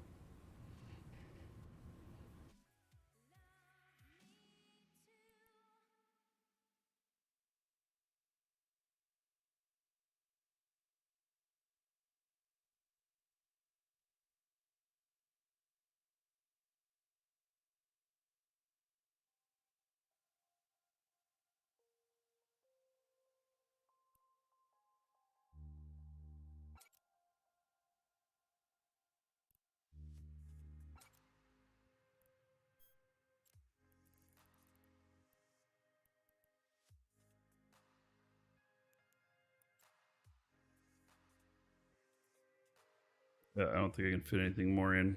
I don't think I can fit anything more in.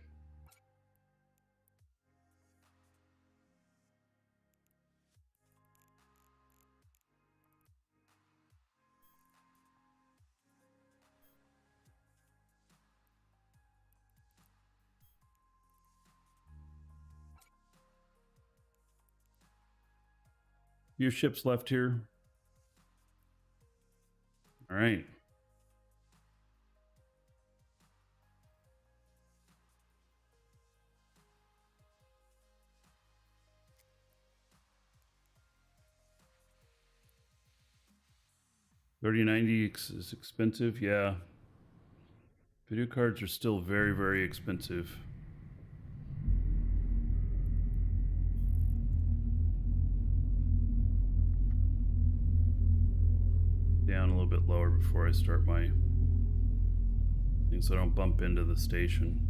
Few ships left here. All right. $30.90 is expensive. Yeah. Video cards are still very, very expensive. Down a little bit lower before I start my thing so I don't bump into the station.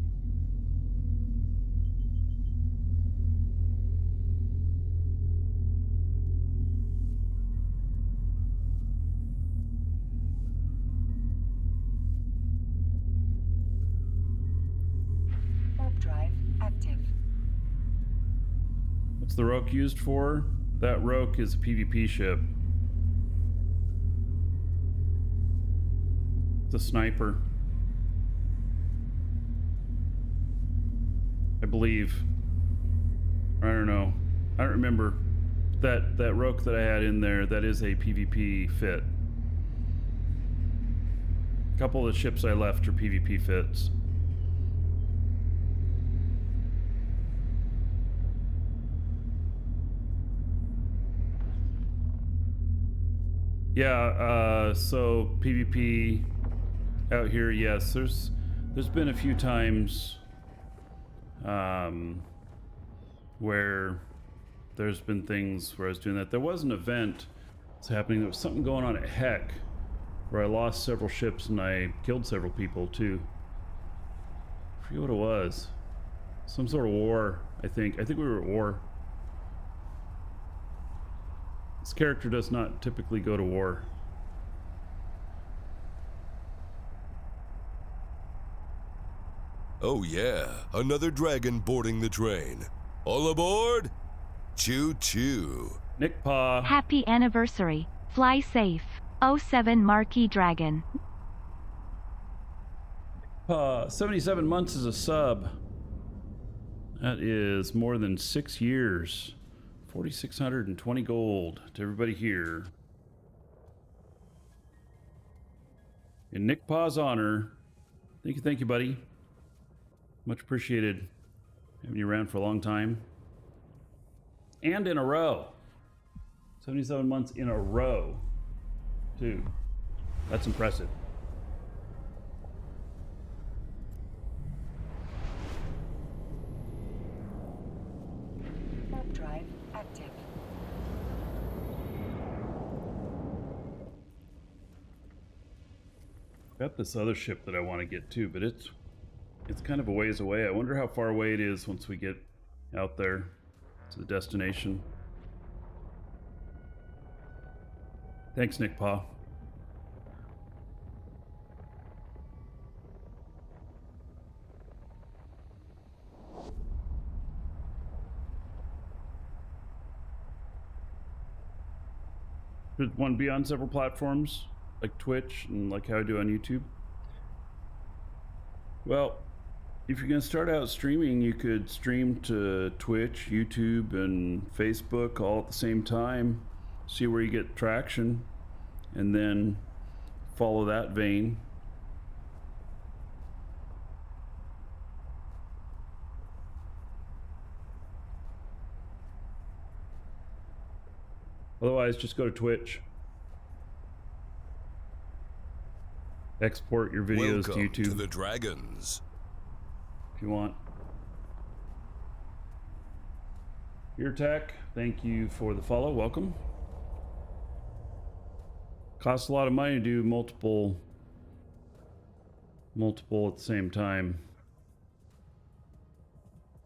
Warp drive active. What's the Roke used for? That Roke is a PvP ship. It's a sniper. I believe. I don't know. I don't remember. That Roke that I had in there, that is a PvP fit. A couple of the ships I left are PvP fits. Yeah, so PvP out here, yes, there's been a few times where there's been things where I was doing that. There was an event that's happening. There was something going on at Heck where I lost several ships and I killed several people too. I forget what it was. Some sort of war, I think. I think we were at war. This character does not typically go to war. Oh yeah, another dragon boarding the train. All aboard? Choo choo. Nick Pa. Happy anniversary. Fly safe. 07 Markee Dragon. 77 months as a sub. That is more than 6 years. 4,620 gold to everybody here. In Nick Pa's honor, thank you, buddy. Much appreciated having you around for a long time. And in a row. 77 months in a row, too. That's impressive. Warp drive active. Got this other ship that I want to get to, but it's kind of a ways away. I wonder how far away it is once we get out there to the destination. Thanks, Nick Pa. Should one be on several platforms, like Twitch and like how I do on YouTube? Well, if you're going to start out streaming, you could stream to Twitch, YouTube, and Facebook all at the same time. See where you get traction, and then follow that vein. Otherwise, just go to Twitch. Export your videos Welcome to YouTube to the Dragons. if you want. Your Tech, thank you for the follow. Welcome. Costs a lot of money to do multiple at the same time.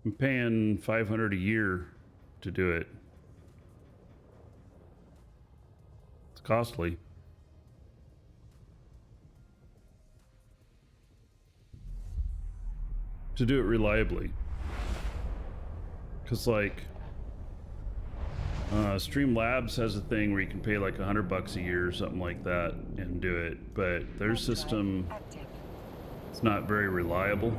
I'm paying $500 a year to do it. It's costly. to do it reliably. Because like Streamlabs has a thing where you can pay like $100 a year or something like that and do it, but their system is not very reliable.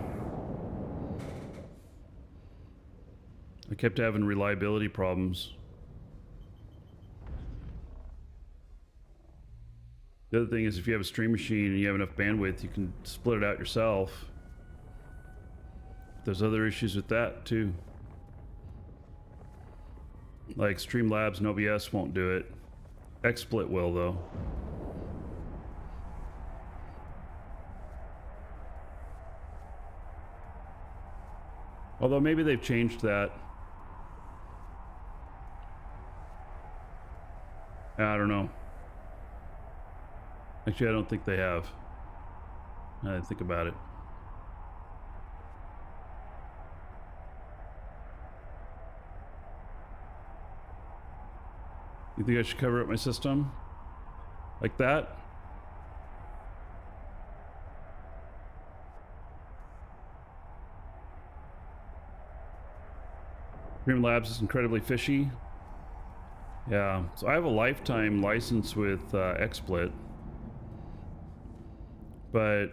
I kept having reliability problems. The other thing is if you have a stream machine and you have enough bandwidth, you can split it out yourself. There's other issues with that too. Like Streamlabs and OBS won't do it. XSplit will though. Although maybe they've changed that. I don't know. Actually, I don't think they have. I didn't think about it. You think I should cover up my system? Like that? Streamlabs is incredibly fishy. Yeah, so I have a lifetime license with XSplit. But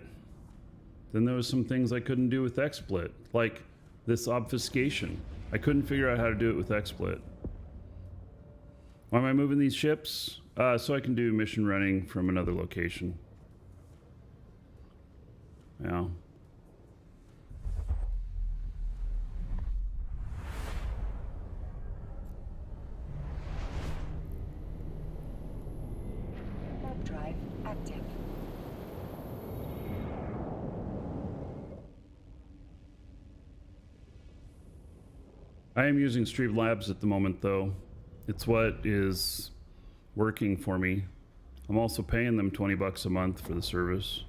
then there was some things I couldn't do with XSplit, like this obfuscation. I couldn't figure out how to do it with XSplit. Why am I moving these ships? So I can do mission running from another location. Yeah. Warp drive active. I am using Streamlabs at the moment though. It's what is working for me. I'm also paying them $20 a month for the service.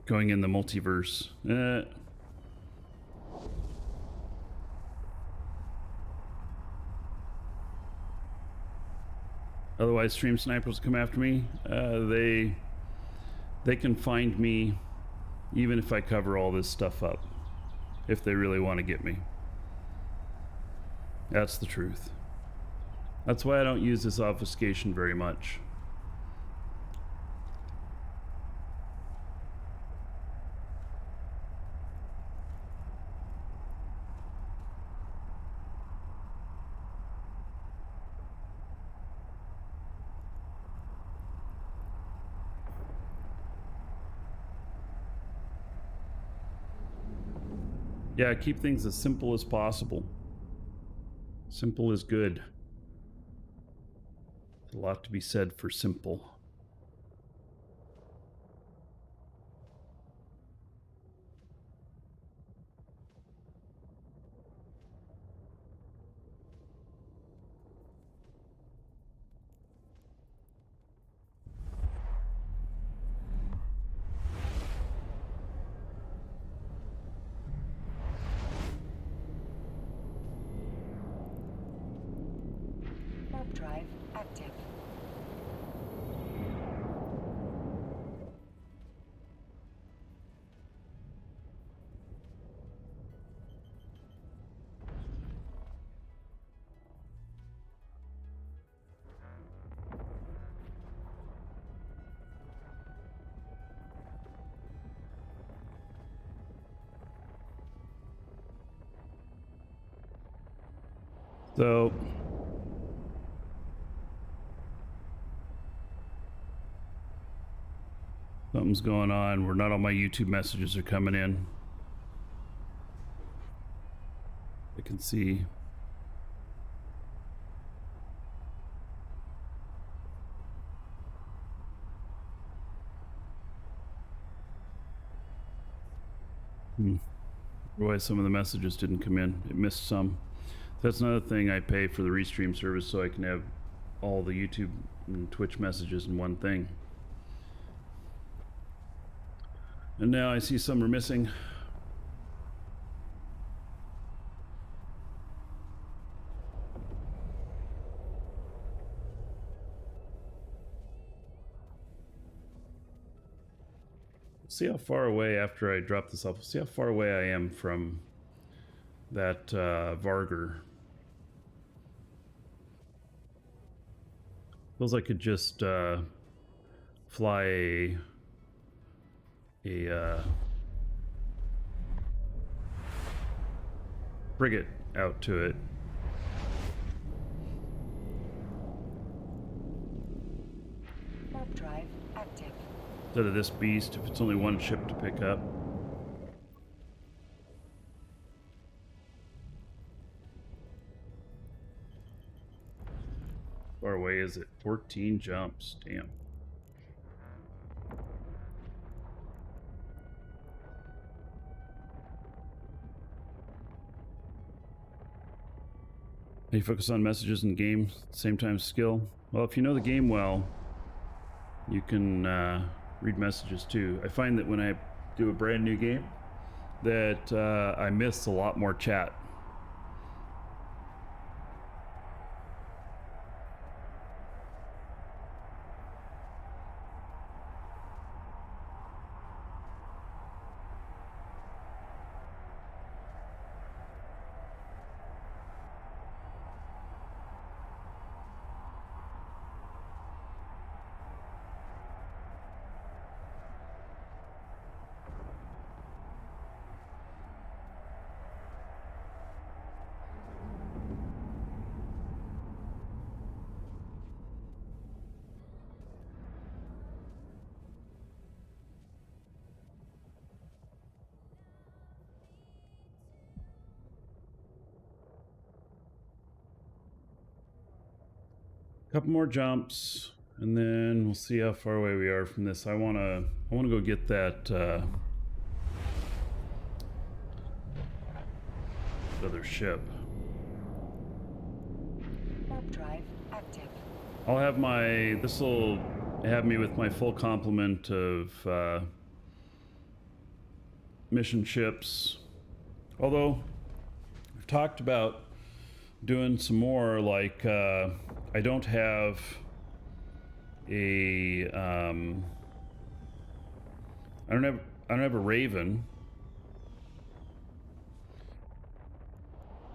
Going in the multiverse. Otherwise, stream snipers come after me. They can find me even if I cover all this stuff up, if they really want to get me. That's the truth. That's why I don't use this obfuscation very much. Yeah, keep things as simple as possible. Simple is good. There's a lot to be said for simple. Warp drive active. So something's going on where not all my YouTube messages are coming in. I can see. Why some of the messages didn't come in. It missed some. That's another thing. I pay for the restream service so I can have all the YouTube and Twitch messages in one thing. And now I see some are missing. see how far away after I drop this off. We'll see how far away I am from that Varger. Feels like I could just fly a frigate out to it. Warp drive active. Instead of this beast, if it's only one ship to pick up. Far away is it? 14 jumps. Damn. You focus on messages in the game, same time skill. Well, if you know the game well, you can read messages too. I find that when I do a brand new game, that I miss a lot more chat. Couple more jumps, and then we'll see how far away we are from this. I wanna go get that other ship. Warp drive active. I'll have my. This will have me with my full complement of mission ships. Although I've talked about doing some more, like I don't have a I don't have a Raven.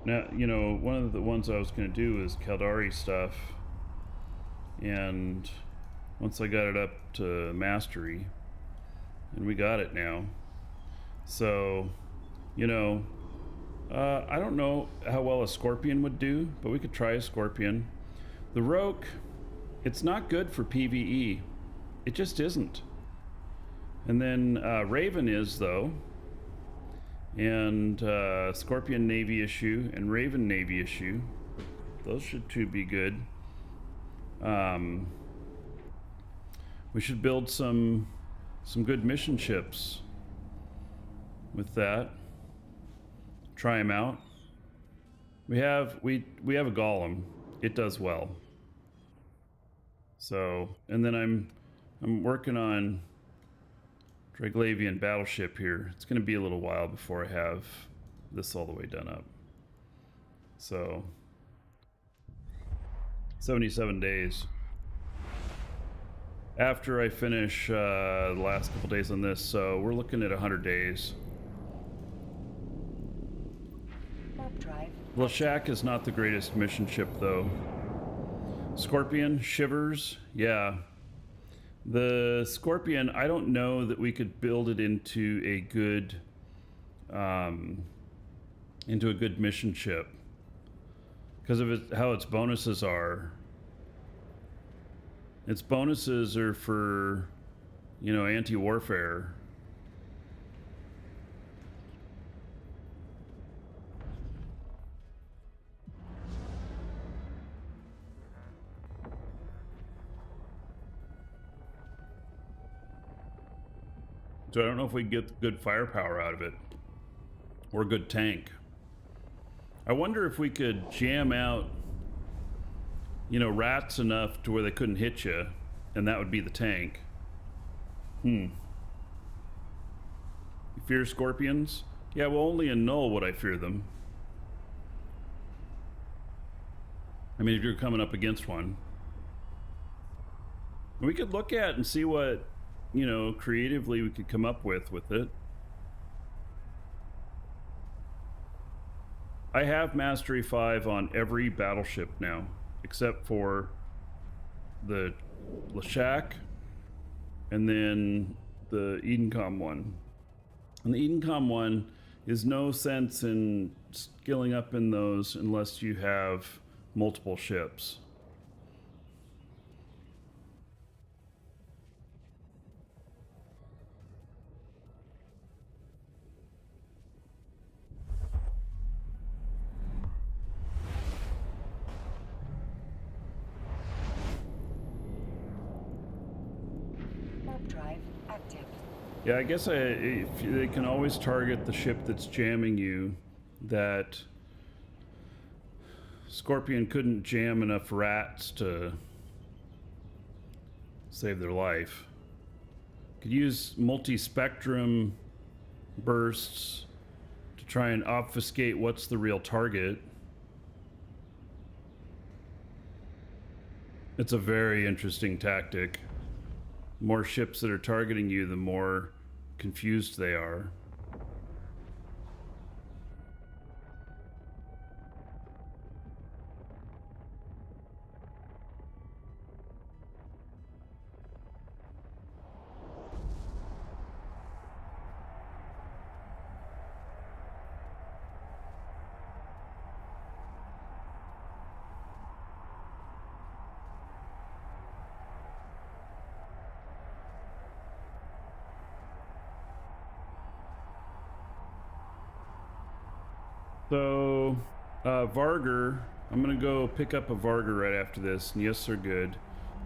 Now, you know, one of the ones I was going to do is Caldari stuff, and once I got it up to mastery, and we got it now, so, you know, I don't know how well a Scorpion would do, but we could try a Scorpion. The Rogue, it's not good for PvE. It just isn't. And then Raven is, though. And Scorpion Navy issue and Raven Navy issue. Those should too be good. We should build some good mission ships with that. Try them out. We have a Golem. It does well. So, and then I'm working on Draglavian battleship here. It's going to be a little while before I have this all the way done up. So, 77 days. After I finish the last couple days on this, so we're looking at 100 days. Warp drive. Lashak is not the greatest mission ship, though. Scorpion, Shivers, yeah. The Scorpion, I don't know that we could build it into a good mission ship because of how its bonuses are. Its bonuses are for, you know, anti-warfare. So I don't know if we can get good firepower out of it or a good tank. I wonder if we could jam out, you know, rats enough to where they couldn't hit you, and that would be the tank. You fear Scorpions? Yeah, well, only in Null would I fear them. I mean, if you're coming up against one. We could look at and see what you know, creatively we could come up with it. I have Mastery 5 on every battleship now, except for the Lashak and then the Edencom one. And the Edencom one is no sense in skilling up in those unless you have multiple ships. Warp drive active. Yeah, I guess they can always target the ship that's jamming you. That Scorpion couldn't jam enough rats to save their life. Could use multi-spectrum bursts to try and obfuscate what's the real target. It's a very interesting tactic. More ships that are targeting you, the more confused they are. So, Varger, I'm gonna go pick up a Varger right after this, and yes, they're good.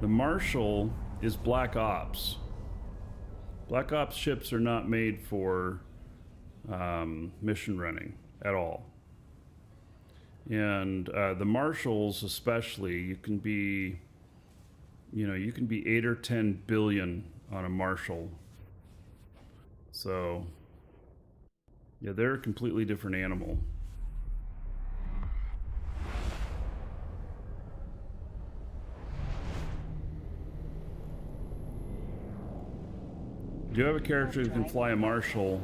The Marshal is Black Ops. Black Ops ships are not made for mission running at all. And the Marshals especially, you can be 8 or 10 billion on a Marshal. So, yeah, they're a completely different animal. I do have a character who can fly a Marshal,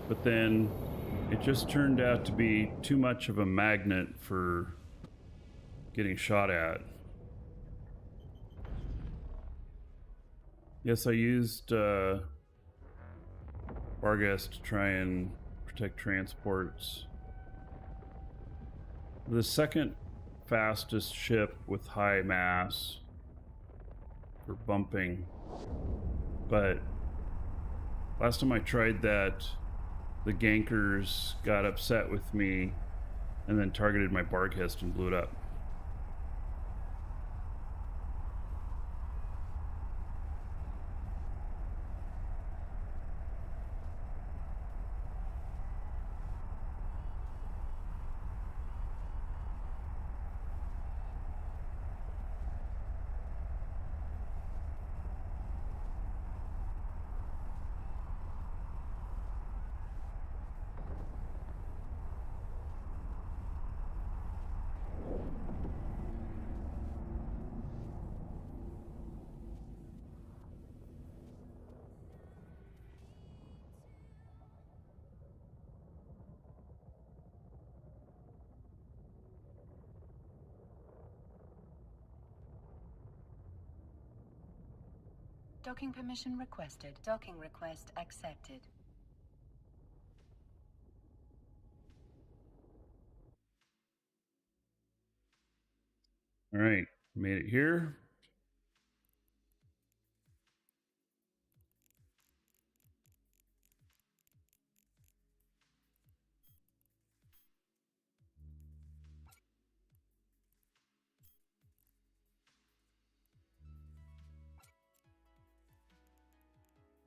but then it just turned out to be too much of a magnet for getting shot at. Yes, I used Vargas to try and protect transports. The second fastest ship with high mass for bumping, but last time I tried that, the gankers got upset with me and then targeted my Barghest and blew it up. Docking permission requested. Docking request accepted. All right, made it here.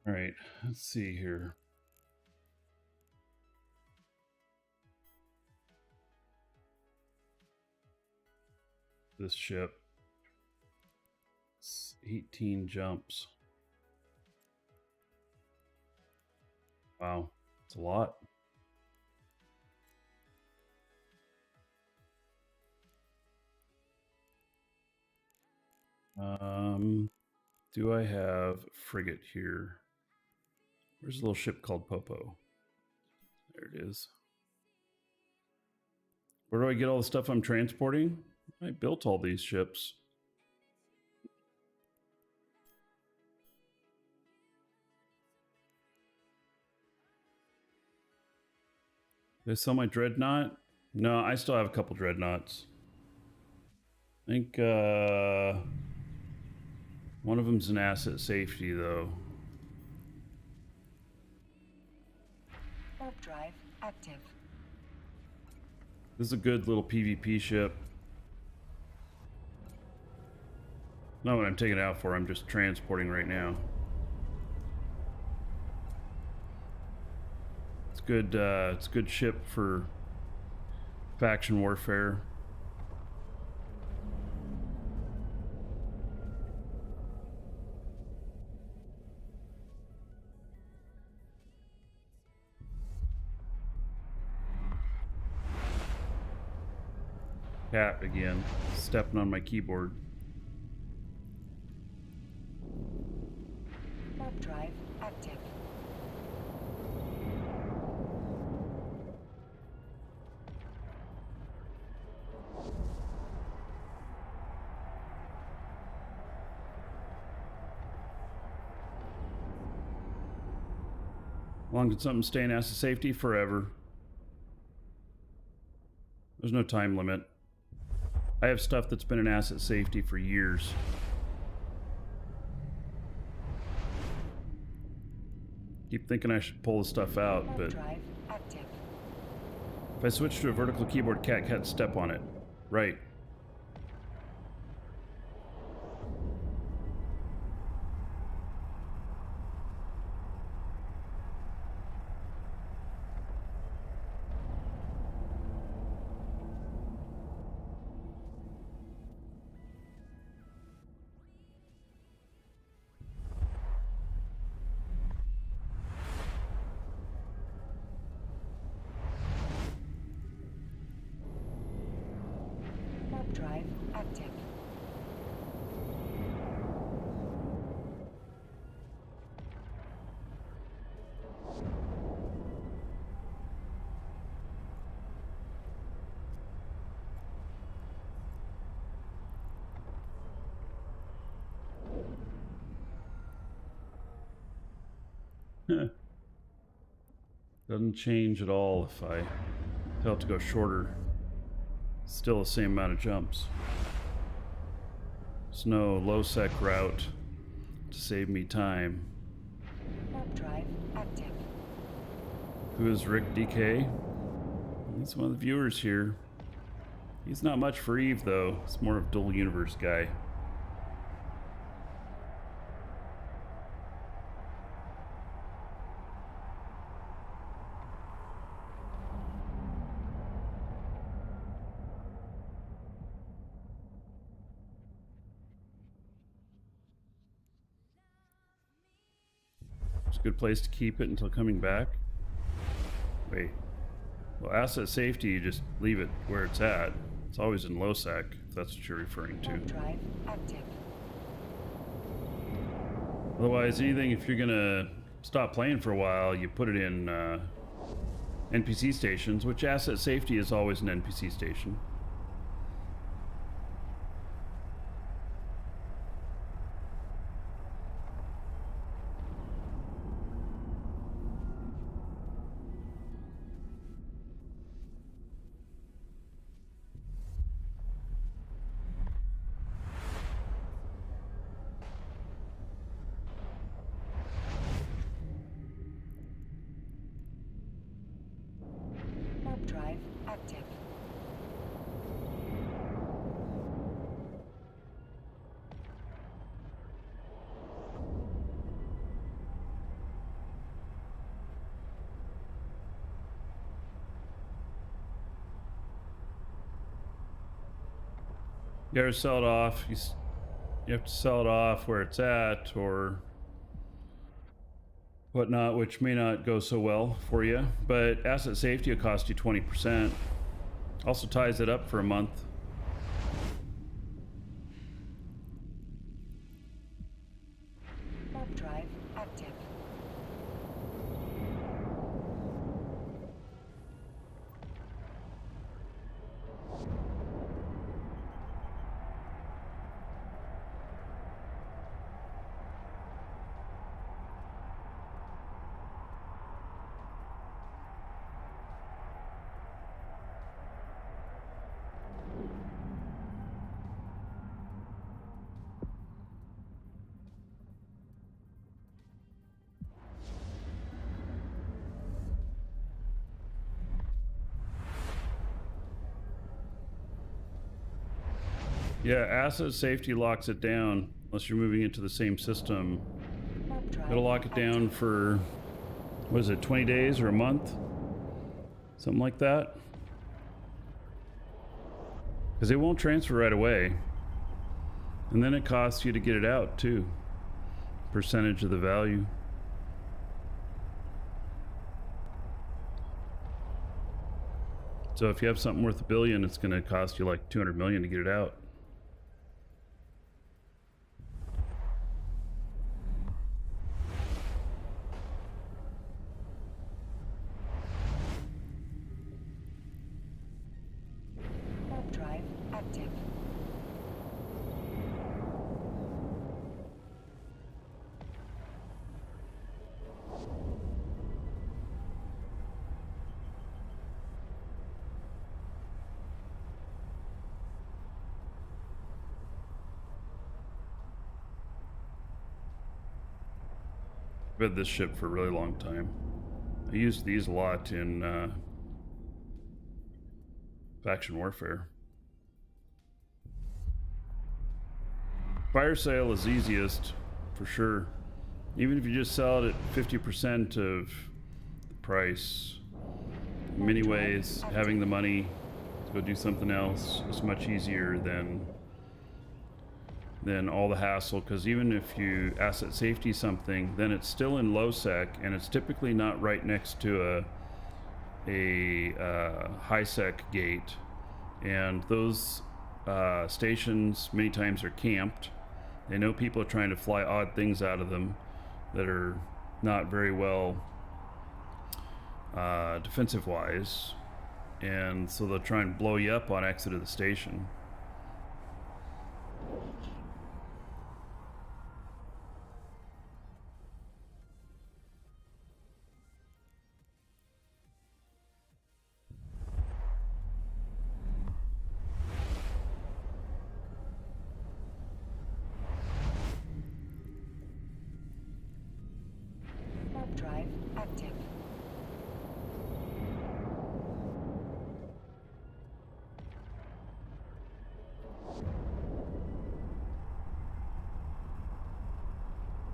All right, let's see here. This ship. It's 18 jumps. Wow, it's a lot. Do I have frigate here? Where's a little ship called Popo? There it is. Where do I get all the stuff I'm transporting? I built all these ships. Did I sell my dreadnought? No, I still have a couple dreadnoughts. I think one of them's an asset safety, though. Warp drive active. This is a good little PvP ship. Not what I'm taking it out for, I'm just transporting right now. It's a good ship for faction warfare. Cat again, stepping on my keyboard. Warp drive active. How long can something stay in asset safety? Forever. There's no time limit. I have stuff that's been in asset safety for years. Keep thinking I should pull the stuff out, Warp but drive active. if I switch to a vertical keyboard, cat step on it. Right. Warp drive active. Doesn't change at all if I help to go shorter. Still the same amount of jumps. There's no low sec route to save me time. Warp drive active. Who is Rick DK? He's one of the viewers here. He's not much for Eve though. He's more of a dual universe guy. It's a good place to keep it until coming back. Wait. Well, asset safety, you just leave it where it's at. It's always in low sec, if that's what you're referring to. Warp drive active. Otherwise, anything, if you're gonna stop playing for a while, you put it in NPC stations, which asset safety is always an NPC station. Warp drive active. You ever sell it off? You have to sell it off where it's at or whatnot, which may not go so well for you. But asset safety will cost you 20%. Also ties it up for a month. Yeah, asset safety locks it down unless you're moving into the same system. Warp drive It'll lock it down active. for, what is it, 20 days or a month? Something like that. Because it won't transfer right away. And then it costs you to get it out too. Percentage of the value. So if you have something worth $1 billion, it's going to cost you like 200 million to get it out. Warp drive active. I've had this ship for a really long time. I used these a lot in faction warfare. Fire sale is easiest for sure. Even if you just sell it at 50% of the price. In many ways, having the money to go do something else is much easier than all the hassle, because even if you asset safety something, then it's still in low sec and it's typically not right next to a high sec gate, and those stations many times are camped. They know people are trying to fly odd things out of them that are not very well defensive wise, and so they'll try and blow you up on exit of the station. Warp drive active.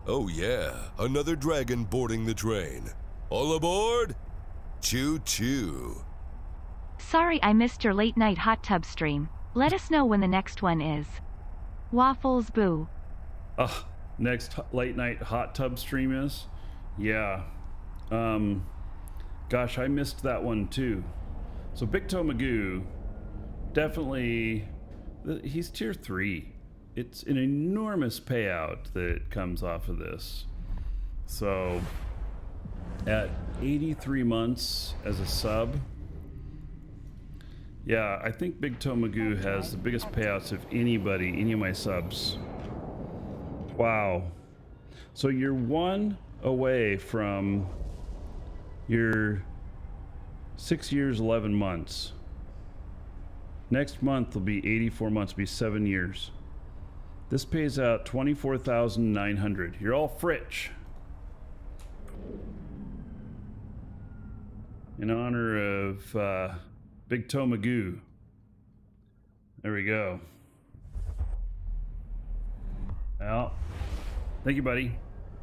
Oh yeah, another dragon boarding the train. All aboard? Choo choo. Sorry I missed your late night hot tub stream. Let us know when the next one is. Waffles boo. Next late night hot tub stream is? Yeah. Gosh, I missed that one too. So Big Toe Magoo, definitely, he's tier 3. It's an enormous payout that comes off of this. So at 83 months as a sub, yeah, I think Big Toe Magoo has the biggest payouts of anybody, any of my subs. Wow. So you're one away from your 6 years, 11 months. Next month will be 84 months, be 7 years. This pays out 24,900. You're all Fritch. In honor of Big Toe Magoo. There we go. Well, thank you, buddy.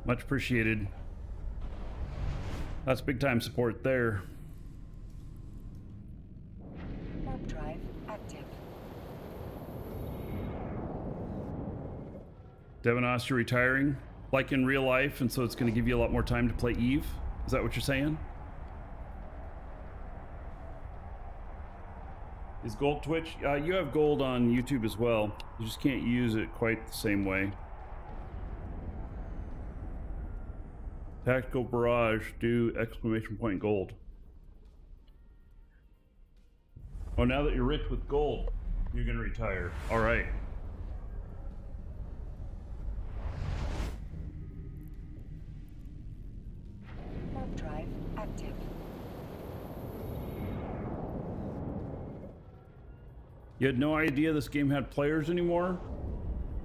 Much appreciated. That's big time support there. Warp drive active. Devin Oster retiring, like in real life, and so it's going to give you a lot more time to play Eve. Is that what you're saying? Is gold Twitch? You have gold on YouTube as well. You just can't use it quite the same way. Tactical Barrage, do exclamation point gold. Oh, now that you're rich with gold, you're going to retire. All right. Warp drive active. You had no idea this game had players anymore?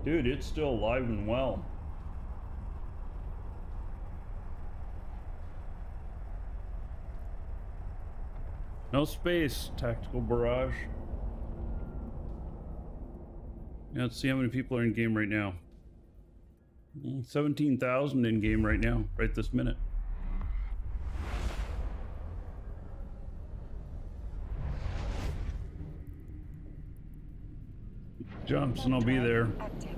Dude, it's still alive and well. No space, Tactical Barrage. Yeah, let's see how many people are in game right now. 17,000 in game right now, right this minute. Jumps and I'll be there. Active.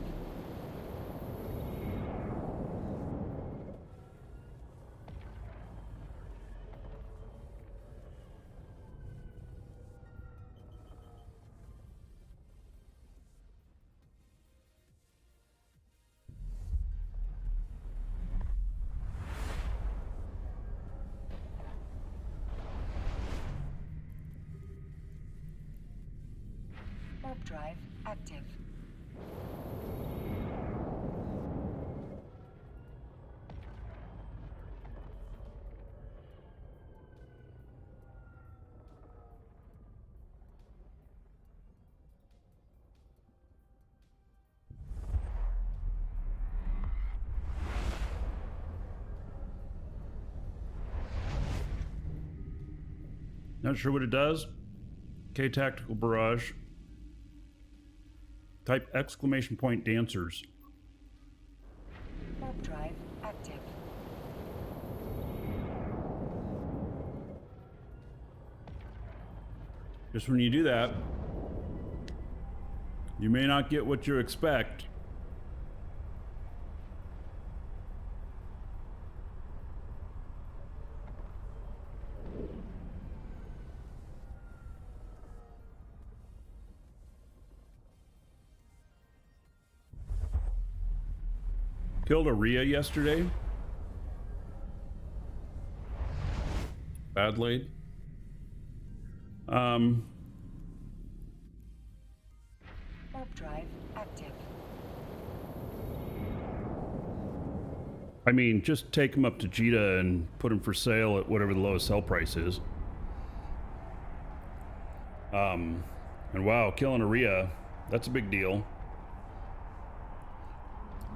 Warp drive active. Not sure what it does. K Tactical Barrage. Type exclamation point dancers. Warp drive active. Just when you do that, you may not get what you expect. Killed a Rhea yesterday. Bad laid. Warp drive active. I mean, just take him up to Jita and put him for sale at whatever the lowest sell price is. And wow, killing a Rhea, that's a big deal.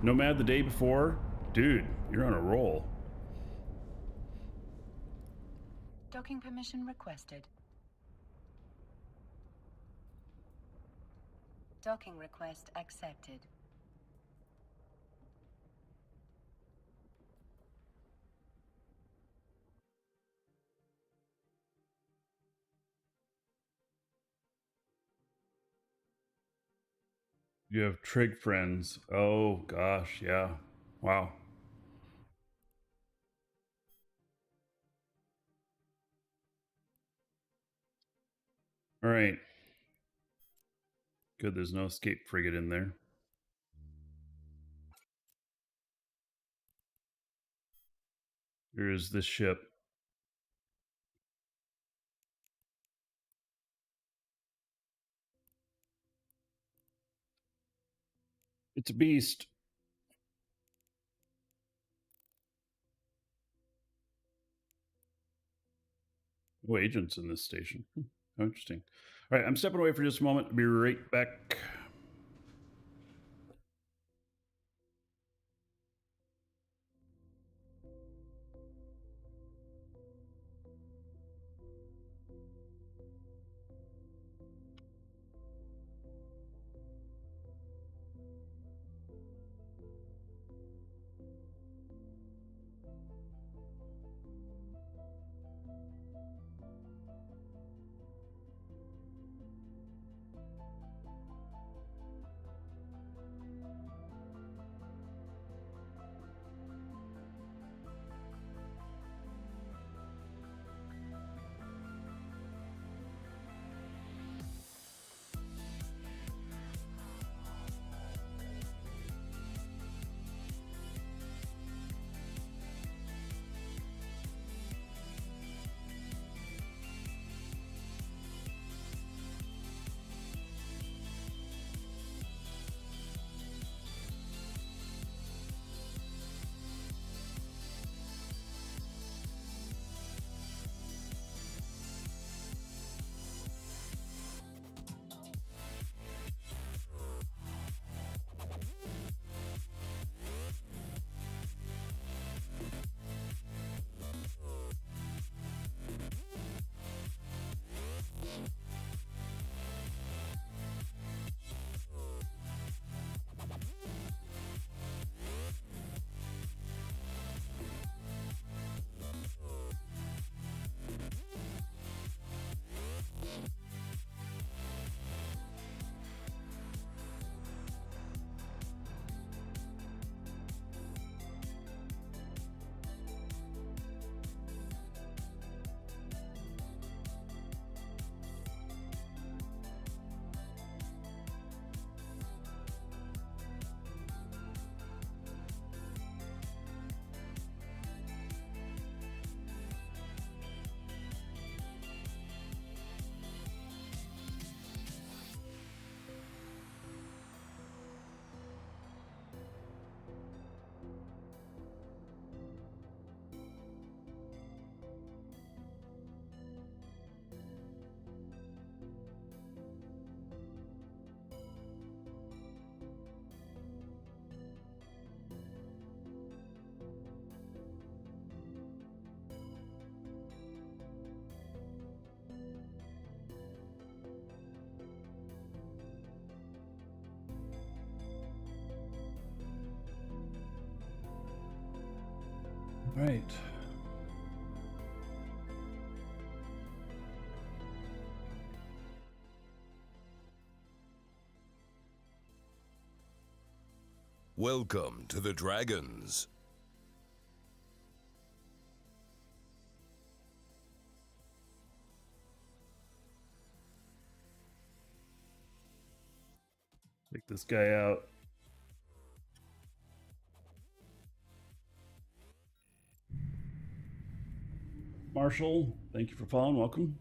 Nomad the day before, dude, you're on a roll. Docking permission requested. Docking request accepted. You have trig friends. Oh gosh, yeah. Wow. All right. Good, there's no escape frigate in there. Here's this ship. It's a beast. Oh, agents in this station. How interesting. All right, I'm stepping away for just a moment. Be right back. Right. Welcome to the Dragons. Take this guy out. Marshall, thank you for following. Welcome.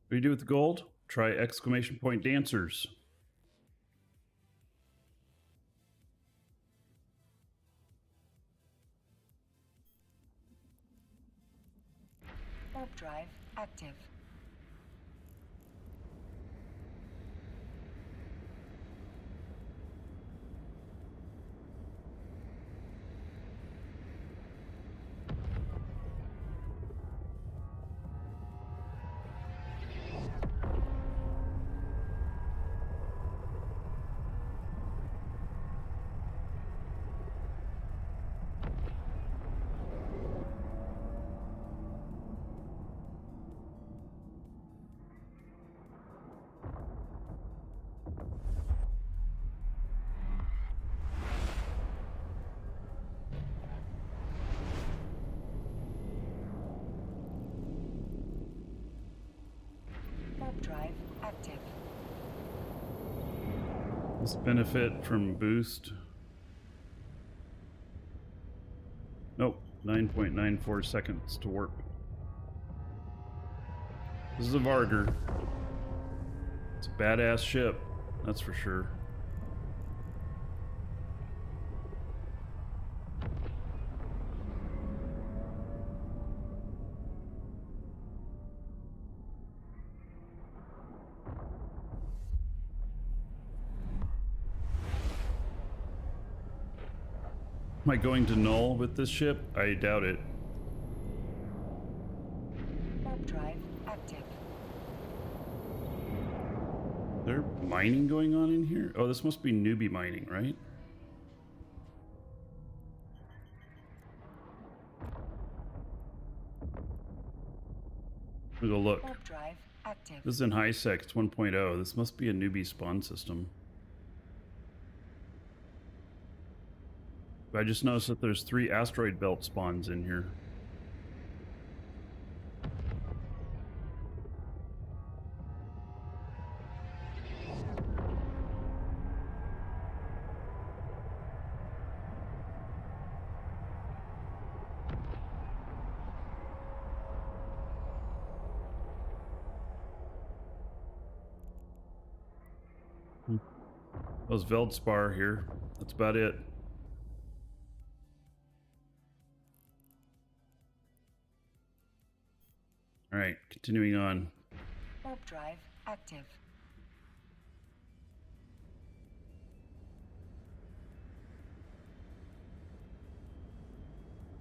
What do you do with the gold? Try exclamation point dancers. Warp drive active. Warp drive active. This benefit from boost. Nope, 9.94 seconds to warp. This is a Varger. It's a badass ship, that's for sure. Am I going to null with this ship? I doubt it. Warp drive active. Is there mining going on in here? Oh, this must be newbie mining, right? We'll go look. Warp drive active. This is in high sec, it's 1.0. This must be a newbie spawn system. I just noticed that there's 3 asteroid belt spawns in here. Those Veldspar here. That's about it. All right, continuing on. Warp drive active.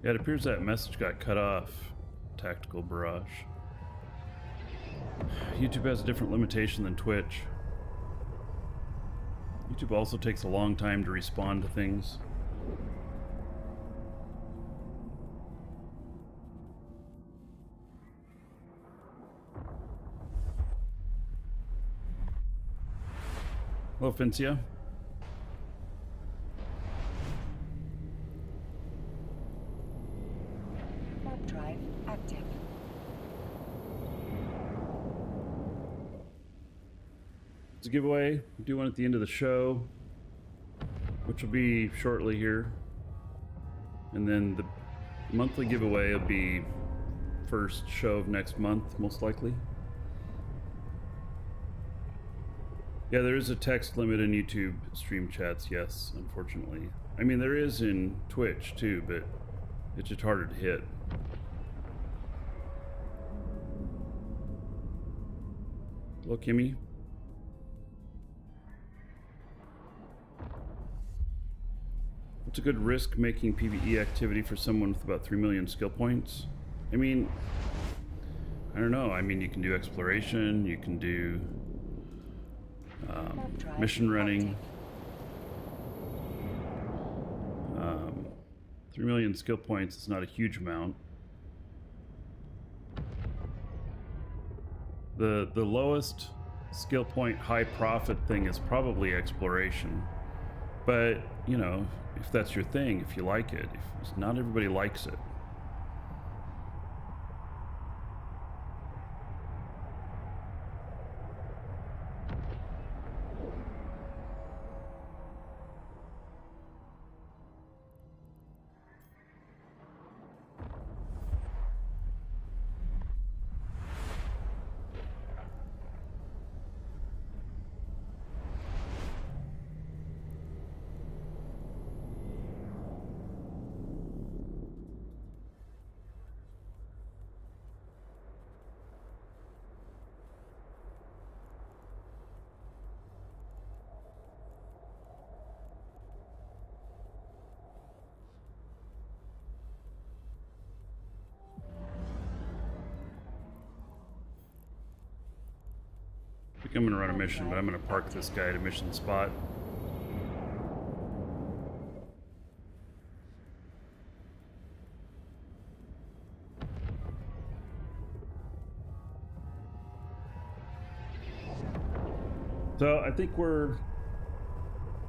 Yeah, it appears that message got cut off. Tactical barrage. YouTube has a different limitation than Twitch. YouTube also takes a long time to respond to things. Hello, Fincia. Warp drive active. It's a giveaway. We do one at the end of the show, which will be shortly here. And then the monthly giveaway will be first show of next month, most likely. Yeah, there is a text limit in YouTube stream chats, yes, unfortunately. I mean, there is in Twitch too, but it's just harder to hit. Hello, Kimmy. What's a good risk-making PvE activity for someone with about 3 million skill points? I mean, I don't know. I mean, you can do exploration, you can do mission running. 3 million skill points is not a huge amount. The lowest skill point high profit thing is probably exploration. But, you know, if that's your thing, if you like it, if not everybody likes it. I think I'm gonna run a mission, but I'm gonna park this guy at a mission spot. So I think we're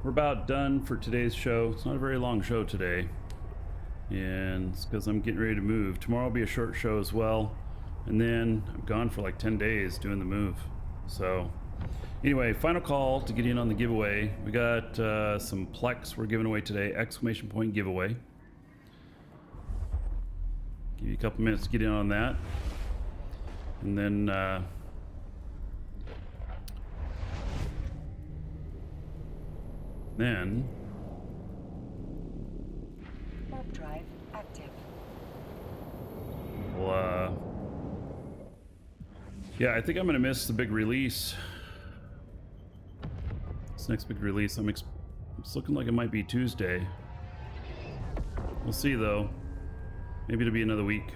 about done for today's show. It's not a very long show today, and it's because I'm getting ready to move. Tomorrow will be a short show as well, and then I'm gone for like 10 days doing the move. So anyway, final call to get in on the giveaway. We got some Plex we're giving away today, exclamation point giveaway. Give you a couple minutes to get in on that, and then Warp drive active. well, yeah, I think I'm gonna miss the big release. This next big release, it's looking like it might be Tuesday. We'll see though. Maybe it'll be another week.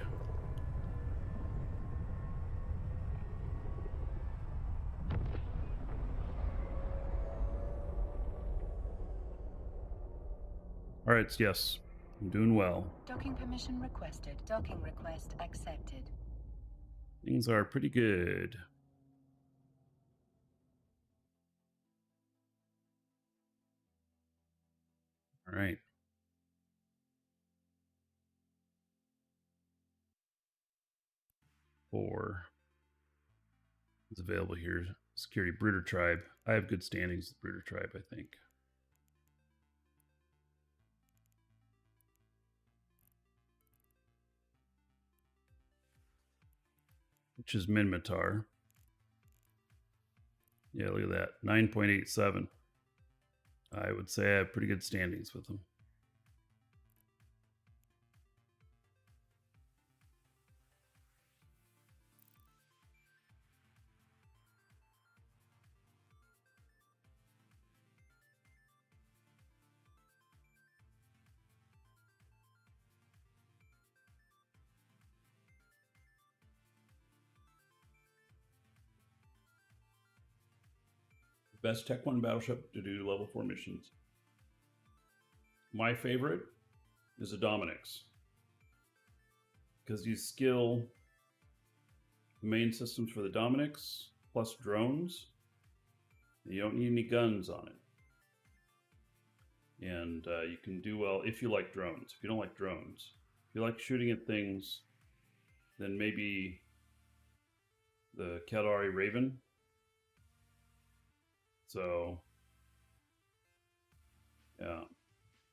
All right, yes, I'm doing well. Docking permission requested. Docking request accepted. Things are pretty good. All right. Four is available here. Security Brooder Tribe. I have good standings with Brooder Tribe, I think. Which is Minmatar. Yeah, look at that. 9.87. I would say I have pretty good standings with them. Best Tech 1 battleship to do level 4 missions. My favorite is the Dominix, because you skill the main systems for the Dominix plus drones. You don't need any guns on it. And you can do well if you like drones. If you don't like drones, if you like shooting at things, then maybe the Caldari Raven. So, yeah.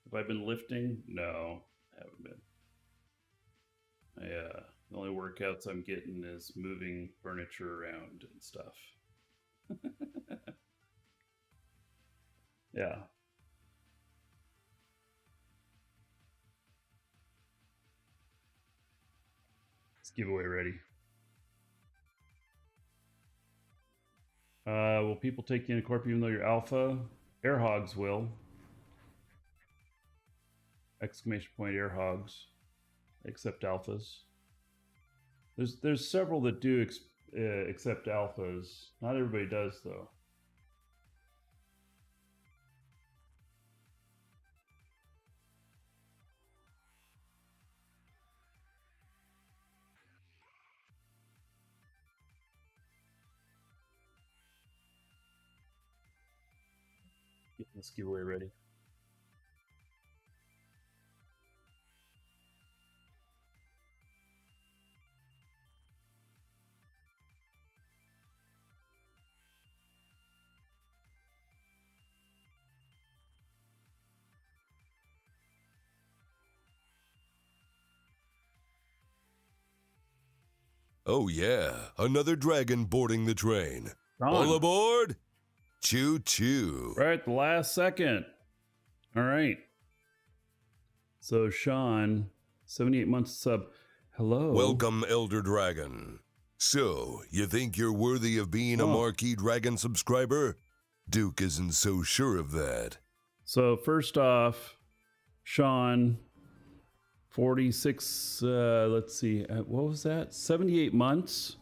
Have I been lifting? No, I haven't been. The only workouts I'm getting is moving furniture around and stuff. Yeah. It's giveaway ready. Will people take you in a corp even though you're alpha? Air hogs will. Exclamation point air hogs. Except alphas. There's several that do accept alphas. Not everybody does though. Getting this giveaway ready. Oh yeah, another dragon boarding the train. All aboard! Choo choo. Right at the last second. All right. So Sean, 78 months sub. Hello. Welcome, Elder Dragon. So, you think you're worthy of being a Markee Dragon subscriber? Duke isn't so sure of that. So first off, Sean, 46, let's see, what was that? 78 months,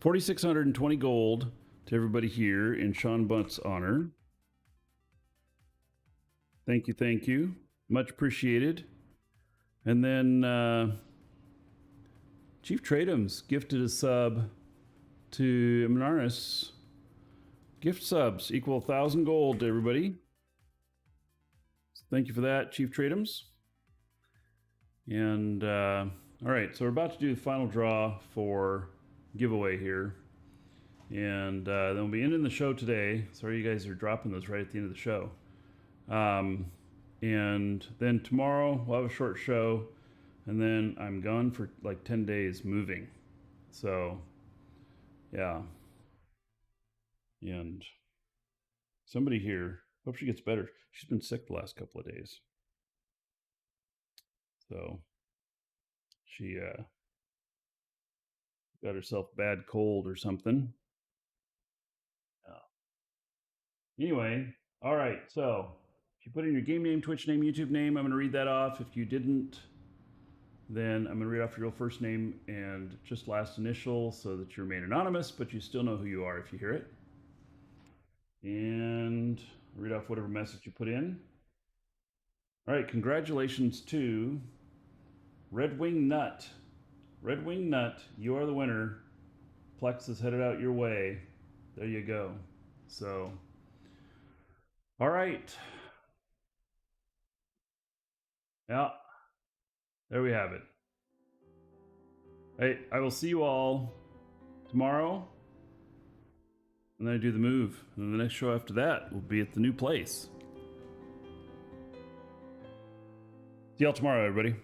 4,620 gold to everybody here in Sean Bunt's honor. Thank you, thank you. Much appreciated. And then Chief Tradums gifted a sub to Minaris. Gift subs equal 1,000 gold to everybody. So thank you for that, Chief Tradums. And all right, so we're about to do the final draw for giveaway here. And then we'll be ending the show today. Sorry you guys are dropping those right at the end of the show. And then tomorrow we'll have a short show. And then I'm gone for like 10 days moving. So, yeah. And somebody here, hope she gets better. She's been sick the last couple of days. So she got herself bad cold or something. Anyway, all right. So if you put in your game name, Twitch name, YouTube name, I'm going to read that off. If you didn't, then I'm going to read off your real first name and just last initial so that you remain anonymous, but you still know who you are if you hear it. And read off whatever message you put in. All right, congratulations to Red Wing Nut. Red Wing Nut, you are the winner. Plex is headed out your way. There you go. So, all right. Yeah, there we have it. Hey, I will see you all tomorrow. And then I do the move. And the next show after that will be at the new place. See y'all tomorrow, everybody.